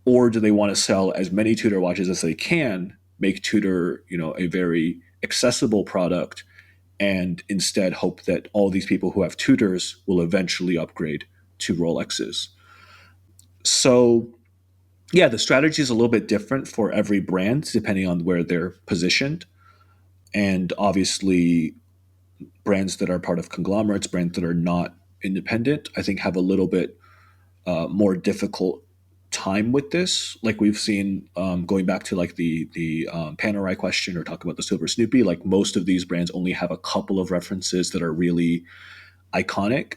or do they want to sell as many Tudor watches as they can, make Tudor a very accessible product, and instead hope that all these people who have Tudors will eventually upgrade to Rolexes? So yeah, the strategy is a little bit different for every brand depending on where they're positioned. And obviously, brands that are part of conglomerates, brands that are not independent, I think have a little bit more difficult time with this. Like we've seen, going back to like the Panerai question or talk about the Silver Snoopy, like most of these brands only have a couple of references that are really iconic,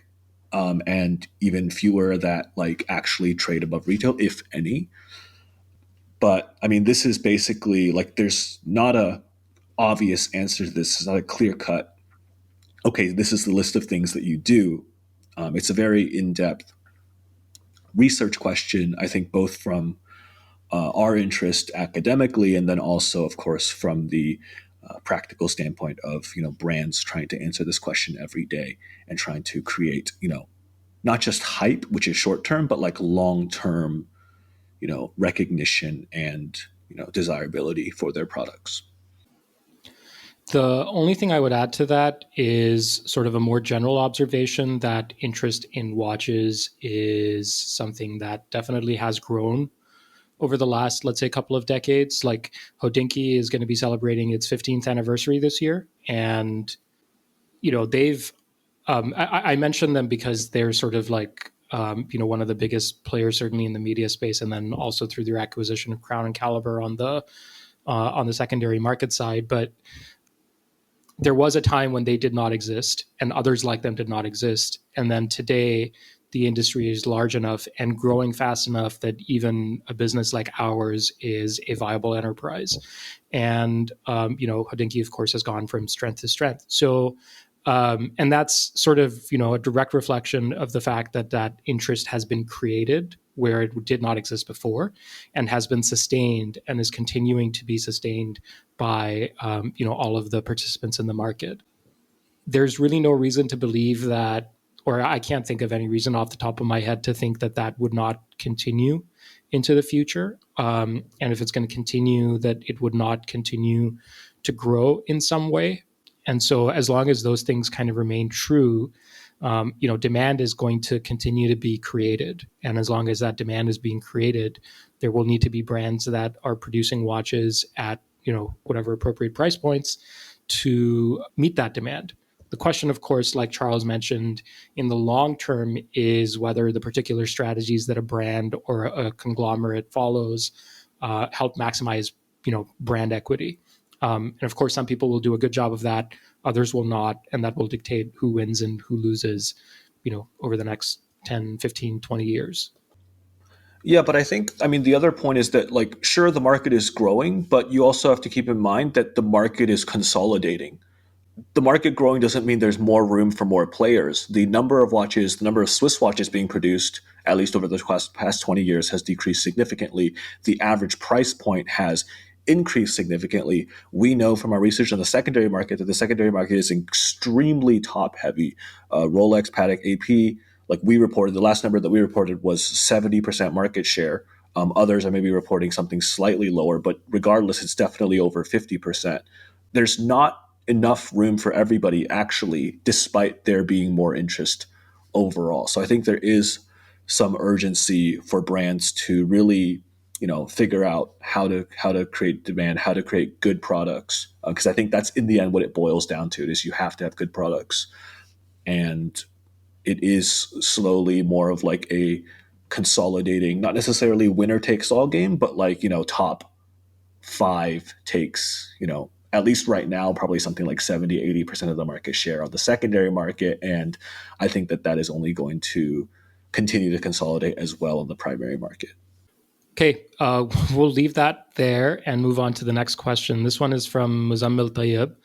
and even fewer that like actually trade above retail, if any. But I mean, this is basically like there's not a obvious answer to this. It's not a clear cut. Okay, this is the list of things that you do. It's a very in depth research question, I think, both from our interest academically and then also, of course, from the practical standpoint of brands trying to answer this question every day and trying to create not just hype, which is short term, but like long term recognition and desirability for their products. The only thing I would add to that is sort of a more general observation that interest in watches is something that definitely has grown over the last, let's say, couple of decades. Like Hodinkee is going to be celebrating its 15th anniversary this year. And, they've, I mentioned them because they're sort of like, one of the biggest players, certainly in the media space. And then also through their acquisition of Crown and Caliber on the secondary market side. But there was a time when they did not exist and others like them did not exist. And then today the industry is large enough and growing fast enough that even a business like ours is a viable enterprise. And Hodinkee, of course, has gone from strength to strength. So, and that's sort of a direct reflection of the fact that that interest has been created where it did not exist before, and has been sustained and is continuing to be sustained by all of the participants in the market. There's really no reason to believe that, or I can't think of any reason off the top of my head to think that that would not continue into the future. And if it's going to continue, that it would not continue to grow in some way. And so as long as those things kind of remain true, demand is going to continue to be created. And as long as that demand is being created, there will need to be brands that are producing watches at, whatever appropriate price points to meet that demand. The question, of course, like Charles mentioned, in the long term is whether the particular strategies that a brand or a conglomerate follows help maximize, brand equity. And of course, some people will do a good job of that, others will not, and that will dictate who wins and who loses, over the next 10, 15, 20 years. Yeah, but the other point is that, like, sure, the market is growing, but you also have to keep in mind that the market is consolidating. The market growing doesn't mean there's more room for more players. The number of watches, the number of Swiss watches being produced, at least over the past 20 years, has decreased significantly. The average price point has increased significantly. We know from our research on the secondary market that the secondary market is extremely top heavy. Rolex, Patek, AP, like we reported, the last number that we reported was 70% market share. Others are maybe reporting something slightly lower, but regardless, it's definitely over 50%. There's not enough room for everybody, actually, despite there being more interest overall. So I think there is some urgency for brands to really, figure out how to create demand, how to create good products. Because I think that's in the end what it boils down to, is you have to have good products. And it is slowly more of like a consolidating, not necessarily winner takes all game, but like, top five takes, at least right now, probably something like 70, 80% of the market share of the secondary market. And I think that that is only going to continue to consolidate as well in the primary market. Okay, we'll leave that there and move on to the next question. This one is from Muzammil Tayyib.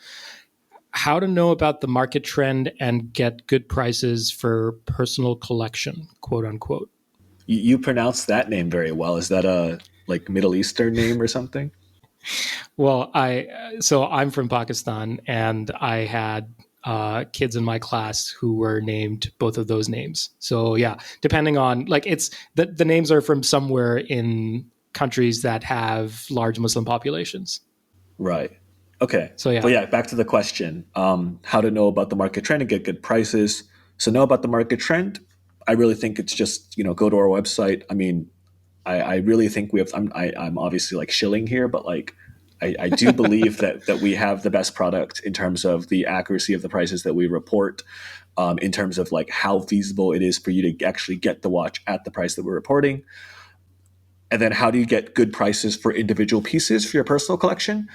How to know about the market trend and get good prices for personal collection, quote unquote. You pronounce that name very well. Is that a like Middle Eastern name or something? Well, I'm from Pakistan, and I had kids in my class who were named both of those names. So yeah, depending on like it's the names are from somewhere in countries that have large Muslim populations. Right. Okay. So yeah. But yeah, back to the question. How to know about the market trend and get good prices. So know about the market trend. I really think it's just, go to our website. I mean, I really think we have. I'm obviously like shilling here, but like I do believe that we have the best product in terms of the accuracy of the prices that we report, in terms of like how feasible it is for you to actually get the watch at the price that we're reporting, and then how do you get good prices for individual pieces for your personal collection.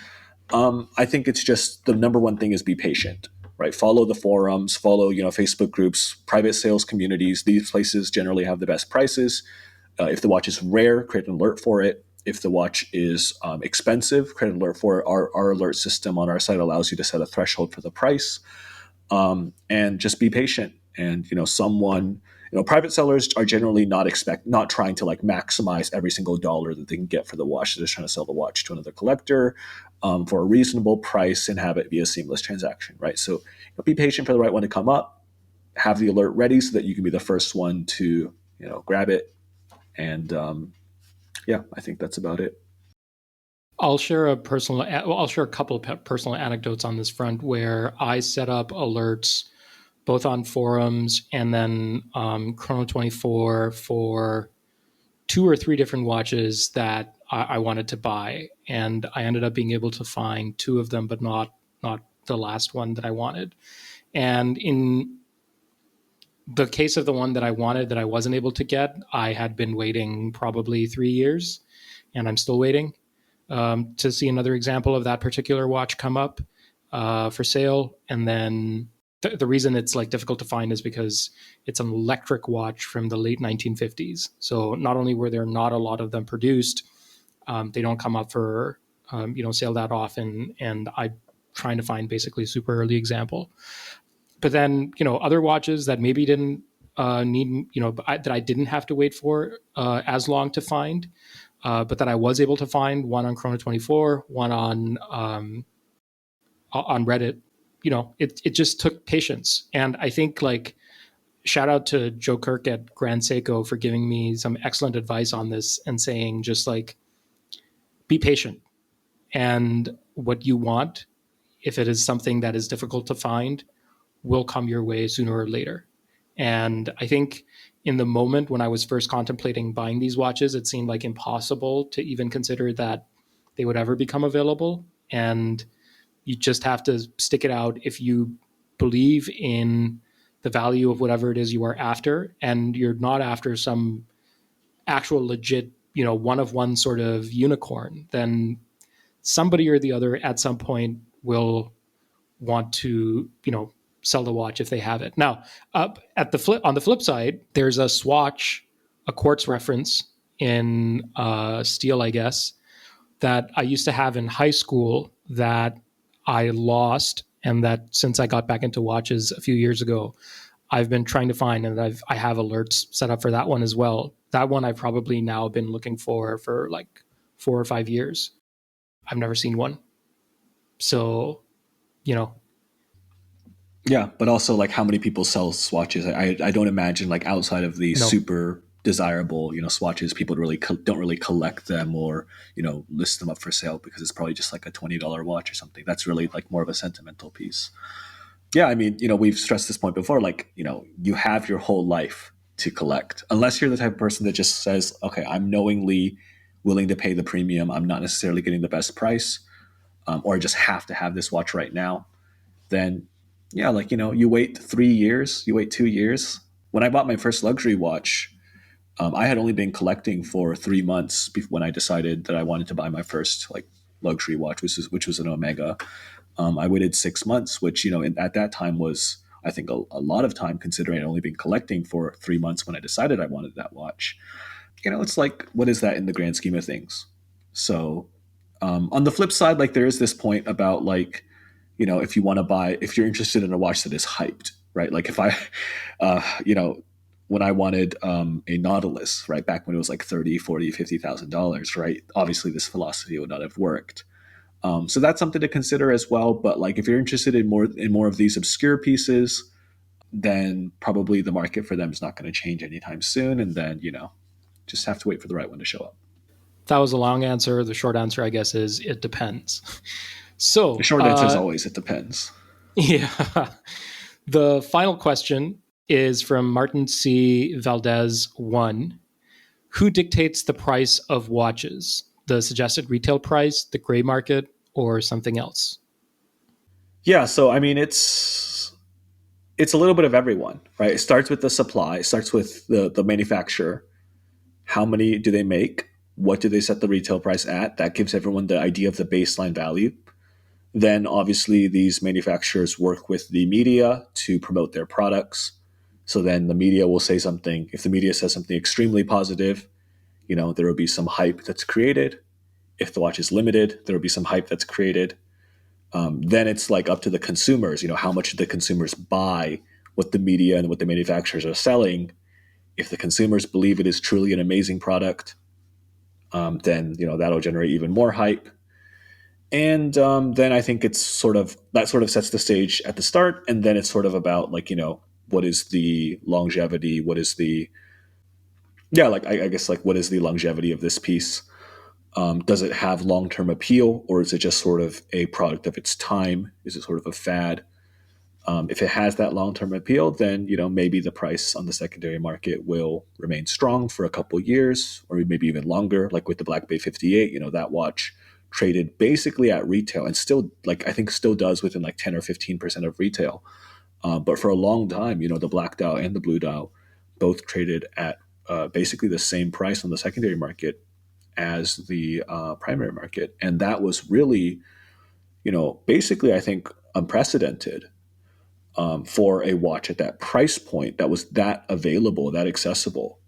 I think it's just the number one thing is be patient. Right, follow the forums, follow Facebook groups, private sales communities. These places generally have the best prices. If the watch is rare, create an alert for it. If the watch is expensive, create an alert for it. Our alert system on our site allows you to set a threshold for the price, and just be patient. And private sellers are generally not trying to like maximize every single dollar that they can get for the watch. They're just trying to sell the watch to another collector for a reasonable price and have it be a seamless transaction. Right, so be patient for the right one to come up. Have the alert ready so that you can be the first one to grab it. And yeah, I think that's about it. I'll share a couple of personal anecdotes on this front where I set up alerts both on forums and then Chrono24 for 2 or 3 different watches that I wanted to buy, and I ended up being able to find 2 of them, but not the last one that I wanted. And in the case of the one that I wanted that I wasn't able to get, I had been waiting probably 3 years, and I'm still waiting to see another example of that particular watch come up for sale. And then the reason it's like difficult to find is because it's an electric watch from the late 1950s. So not only were there not a lot of them produced, they don't come up for sale that often, and I'm trying to find basically a super early example. But then other watches that maybe didn't need that I didn't have to wait for as long to find, but that I was able to find, one on Chrono 24, one on Reddit. It just took patience, and I think like shout out to Joe Kirk at Grand Seiko for giving me some excellent advice on this and saying just like be patient, and what you want, if it is something that is difficult to find, will come your way sooner or later. And I think in the moment when I was first contemplating buying these watches, it seemed like impossible to even consider that they would ever become available. And you just have to stick it out if you believe in the value of whatever it is you are after, and you're not after some actual legit, one of one sort of unicorn, then somebody or the other at some point will want to, sell the watch if they have it. Now, on the flip side, there's a swatch, a quartz reference in steel, I guess, that I used to have in high school that I lost, and that since I got back into watches a few years ago, I've been trying to find, and I have alerts set up for that one as well. That one I've probably now been looking for like 4 or 5 years. I've never seen one. So, you know, Yeah, but also like how many people sell swatches? I don't imagine like outside of the no. super desirable swatches, people really don't really collect them or list them up for sale because it's probably just like a $20 watch or something. That's really like more of a sentimental piece. Yeah, I mean, we've stressed this point before. Like, you have your whole life to collect, unless you're the type of person that just says, "Okay, I'm knowingly willing to pay the premium. I'm not necessarily getting the best price, or I just have to have this watch right now." Then, yeah, like you wait 3 years, you wait 2 years. When I bought my first luxury watch, I had only been collecting for 3 months when I decided that I wanted to buy my first like luxury watch, which was an Omega. I waited 6 months, which at that time was, I think, a lot of time considering I'd only been collecting for 3 months when I decided I wanted that watch. It's like, what is that in the grand scheme of things? So on the flip side, like there is this point about like, if you want to buy, if you're interested in a watch that is hyped, right? Like if I, when I wanted a Nautilus, right, back when it was like 30, 40, $50,000, right? Obviously this philosophy would not have worked. So that's something to consider as well. But like if you're interested in more of these obscure pieces, then probably the market for them is not going to change anytime soon. And then just have to wait for the right one to show up. That was a long answer. The short answer, I guess, is it depends. The So, short answer is always it depends. yeah. The final question is from Martin C. Valdez 1. Who dictates the price of watches? The suggested retail price, the gray market, or something else? Yeah. So I mean, it's a little bit of everyone, right? It starts with the supply. It starts with the manufacturer. How many do they make? What do they set the retail price at? That gives everyone the idea of the baseline value. Then obviously these manufacturers work with the media to promote their products. So then the media will say something. If the media says something extremely positive, there will be some hype that's created. If the watch is limited, there will be some hype that's created. Then it's like up to the consumers. How much do the consumers buy what the media and what the manufacturers are selling? If the consumers believe it is truly an amazing product, then that'll generate even more hype. And then I think it's sort of sets the stage at the start, and then it's sort of about like what is the longevity? What is the yeah like I guess like what is the longevity of this piece? Does it have long term appeal, or is it just sort of a product of its time? Is it sort of a fad? If it has that long term appeal, then maybe the price on the secondary market will remain strong for a couple years, or maybe even longer. Like with the Black Bay 58, that watch traded basically at retail, and still, like I think, still does within like 10 or 15% of retail. But for a long time, the Black Dial and the Blue Dial both traded at basically the same price on the secondary market as the primary market, and that was really, basically I think unprecedented. for a watch at that price point that was that available, that accessible,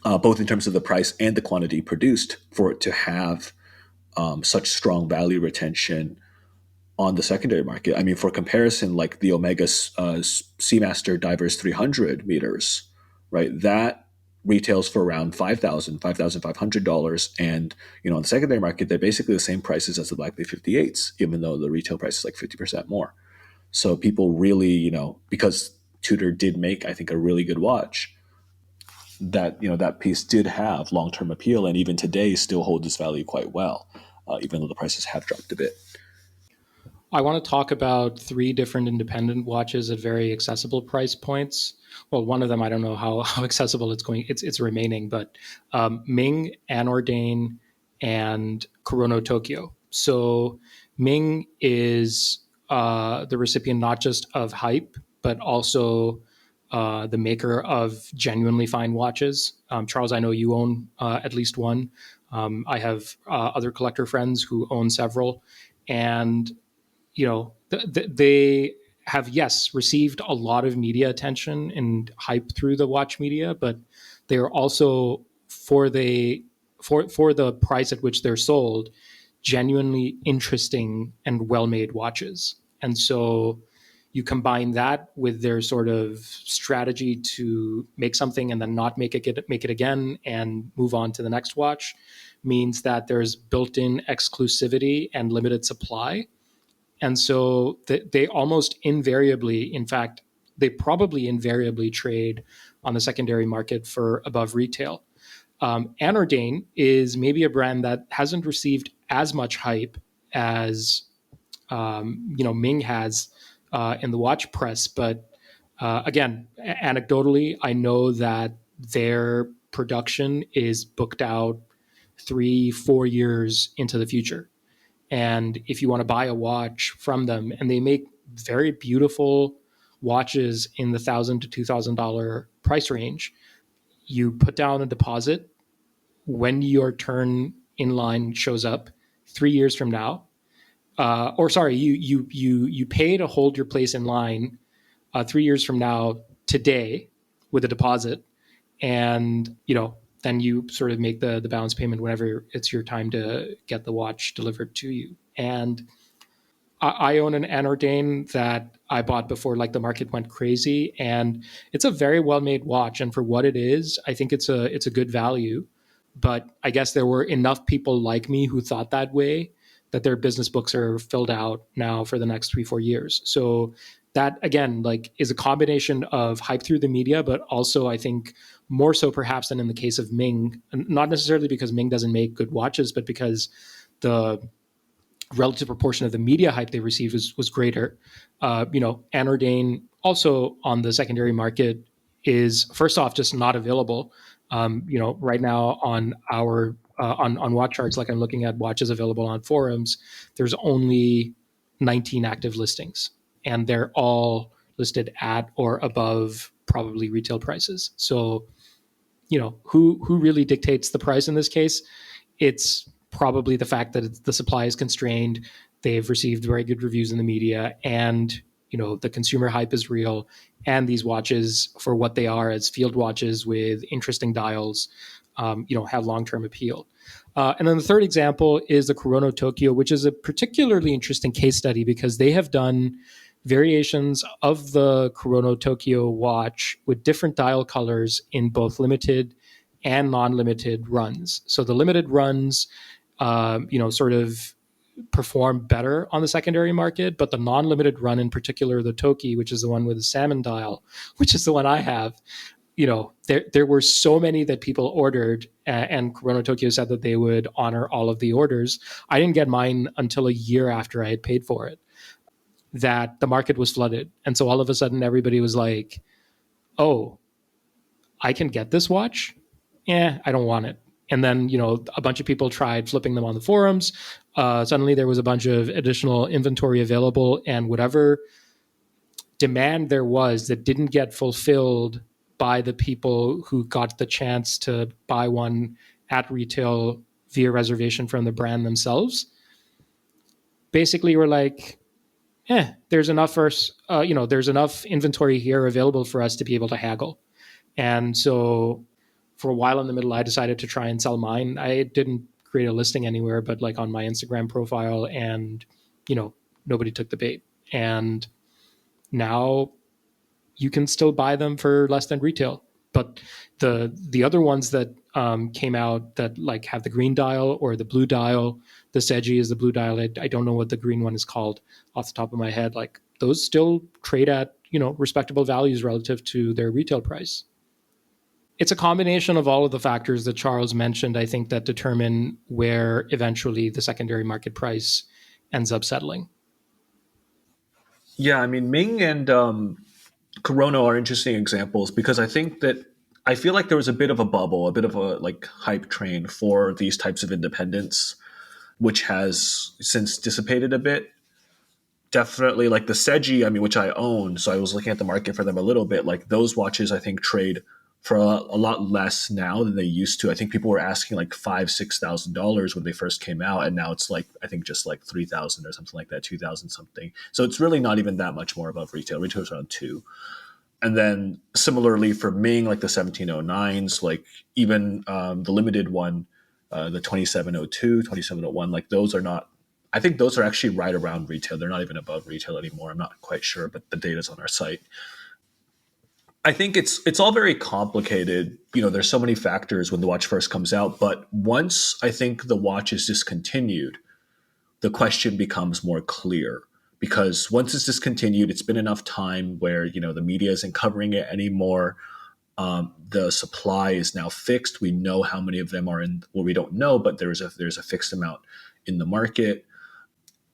both in terms of the price and the quantity produced, for it to have such strong value retention on the secondary market. I mean, for comparison, like the Omega Seamaster Divers 300 meters, right? That retails for around $5,500, and on the secondary market, they're basically the same prices as the Black Bay 58s, even though the retail price is like 50% more. So people really, because Tudor did make, I think, a really good watch, that piece did have long term appeal, and even today still holds its value quite well, even though the prices have dropped a bit. I want to talk about three different independent watches at very accessible price points. Well, one of them I don't know how accessible it's remaining, but Ming, Anordain, and Kurono Tokyo. So Ming is the recipient not just of hype, but also the maker of genuinely fine watches. Charles, I know you own at least one. I have other collector friends who own several, and they have, yes, received a lot of media attention and hype through the watch media, but they are also, for the price at which they're sold, genuinely interesting and well-made watches. And so you combine that with their sort of strategy to make something and then not make it again and move on to the next watch, means that there's built-in exclusivity and limited supply. And so they almost invariably, in fact, they probably invariably trade on the secondary market for above retail. Anordain is maybe a brand that hasn't received as much hype as Ming has in the watch press, but again, anecdotally, I know that their production is booked out 3-4 years into the future. And if you want to buy a watch from them, and they make very beautiful watches in the $1,000 to $2,000 price range, you put down a deposit. When your turn in line shows up 3 years from now, or sorry, you pay to hold your place in line 3 years from now today with a deposit, and then you sort of make the balance payment whenever it's your time to get the watch delivered to you. And I own an Anordain that I bought before like the market went crazy, and it's a very well made watch. And for what it is, I think it's a good value. But I guess there were enough people like me who thought that way that their business books are filled out now for the next 3-4 years. So that again, like, is a combination of hype through the media, but also I think more so perhaps than in the case of Ming, not necessarily because Ming doesn't make good watches, but because the relative proportion of the media hype they received was greater. Anordain also on the secondary market is, first off, just not available. Right now on our on WatchCharts, like I'm looking at watches available on forums, there's only 19 active listings, and they're all listed at or above probably retail prices. So, who really dictates the price in this case? It's probably the fact that the supply is constrained. They've received very good reviews in the media, and the consumer hype is real. And these watches, for what they are as field watches with interesting dials, have long-term appeal. And then the third example is the Kurono Tokyo, which is a particularly interesting case study because they have done variations of the Kurono Tokyo watch with different dial colors in both limited and non-limited runs. So the limited runs, sort of perform better on the secondary market, but the non-limited run, in particular, the Toki, which is the one with the salmon dial, which is the one I have, there were so many that people ordered, and Kurono Tokyo said that they would honor all of the orders. I didn't get mine until a year after I had paid for it, that the market was flooded. And so all of a sudden everybody was like, oh, I can get this watch? I don't want it. And then, a bunch of people tried flipping them on the forums. Suddenly there was a bunch of additional inventory available, and whatever demand there was that didn't get fulfilled by the people who got the chance to buy one at retail via reservation from the brand themselves, basically were like, there's enough there's enough inventory here available for us to be able to haggle. And so for a while in the middle, I decided to try and sell mine. I didn't create a listing anywhere, but like on my Instagram profile, and nobody took the bait. And now you can still buy them for less than retail. But the other ones that came out that like have the green dial or the blue dial, the Seji is the blue dial. I don't know what the green one is called off the top of my head. Like those still trade at respectable values relative to their retail price. It's a combination of all of the factors that Charles mentioned, I think, that determine where eventually the secondary market price ends up settling. Yeah, I mean, Ming and Corona are interesting examples because I feel like there was a bit of a bubble, a bit of a like hype train for these types of independents, which has since dissipated a bit. Definitely like the Seji, I mean, which I own. So I was looking at the market for them a little bit. Like those watches, I think trade for a lot less now than they used to. I think people were asking like $5,000-$6,000 when they first came out, and now it's like I think just like 3,000 or something like that, 2,000 something. So it's really not even that much more above retail. Retail is around two. And then similarly for Ming, like the 1709s, like even the limited one, the 2702, 2701, like those are not. I think those are actually right around retail. They're not even above retail anymore. I'm not quite sure, but the data's on our site. I think it's all very complicated. There's so many factors when the watch first comes out, but once I think the watch is discontinued, the question becomes more clear because once it's discontinued, it's been enough time where the media isn't covering it anymore. The supply is now fixed. We know how many of them are in. Well, we don't know, but there's a fixed amount in the market.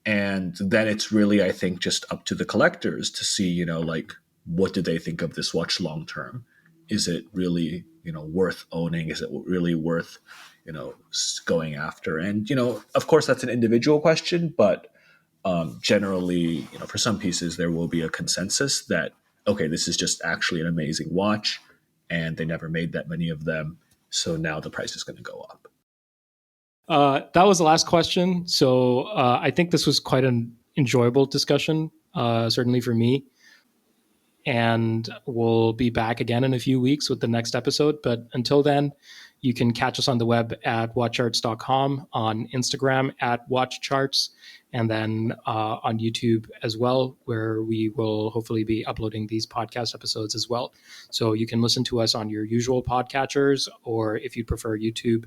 And then it's really, I think, just up to the collectors to see, like, what do they think of this watch long term? Is it really, worth owning? Is it really worth, going after? And, of course, that's an individual question, but generally, for some pieces, there will be a consensus that, okay, this is just actually an amazing watch, and they never made that many of them. So now the price is going to go up. That was the last question. So I think this was quite an enjoyable discussion, certainly for me. And we'll be back again in a few weeks with the next episode. But until then, you can catch us on the web at watchcharts.com, on Instagram at WatchCharts, and then on YouTube as well, where we will hopefully be uploading these podcast episodes as well. So you can listen to us on your usual podcatchers, or if you prefer YouTube,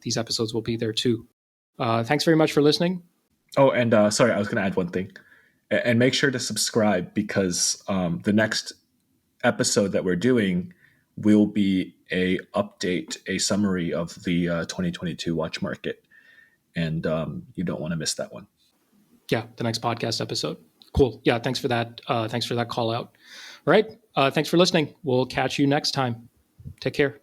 these episodes will be there too. Thanks very much for listening. Oh, and sorry, I was going to add one thing. And make sure to subscribe because the next episode that we're doing will be a summary of the 2022 watch market. And you don't want to miss that one. Yeah, the next podcast episode. Cool. Yeah, thanks for that. Thanks for that call out. All right. Thanks for listening. We'll catch you next time. Take care.